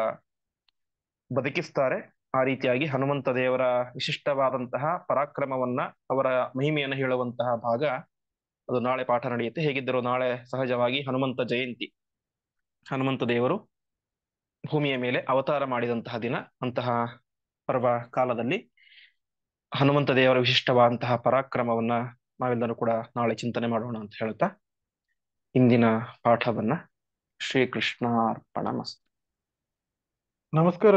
ಬದುಕಿಸ್ತಾರೆ. ಆ ರೀತಿಯಾಗಿ ಹನುಮಂತ ದೇವರ ವಿಶಿಷ್ಟವಾದಂತಹ ಪರಾಕ್ರಮವನ್ನ, ಅವರ ಮಹಿಮೆಯನ್ನು ಹೇಳುವಂತಹ ಭಾಗ ಅದು ನಾಳೆ ಪಾಠ ನಡೆಯುತ್ತೆ. ಹೇಗಿದ್ದರೂ ನಾಳೆ ಸಹಜವಾಗಿ ಹನುಮಂತ ಜಯಂತಿ, ಹನುಮಂತ ದೇವರು ಭೂಮಿಯ ಮೇಲೆ ಅವತಾರ ಮಾಡಿದಂತಹ ದಿನ. ಅಂತಹ ಪರ್ವ ಕಾಲದಲ್ಲಿ ಹನುಮಂತ ದೇವರ ವಿಶಿಷ್ಟವಾದಂತಹ ಪರಾಕ್ರಮವನ್ನ ನಾವೆಲ್ಲರೂ ಕೂಡ ನಾಳೆ ಚಿಂತನೆ ಮಾಡೋಣ ಅಂತ ಹೇಳ್ತಾ ಇಂದಿನ ಪಾಠವನ್ನ ಶ್ರೀಕೃಷ್ಣಾರ್ಪಣಮಸ್ತು. ನಮಸ್ಕಾರ.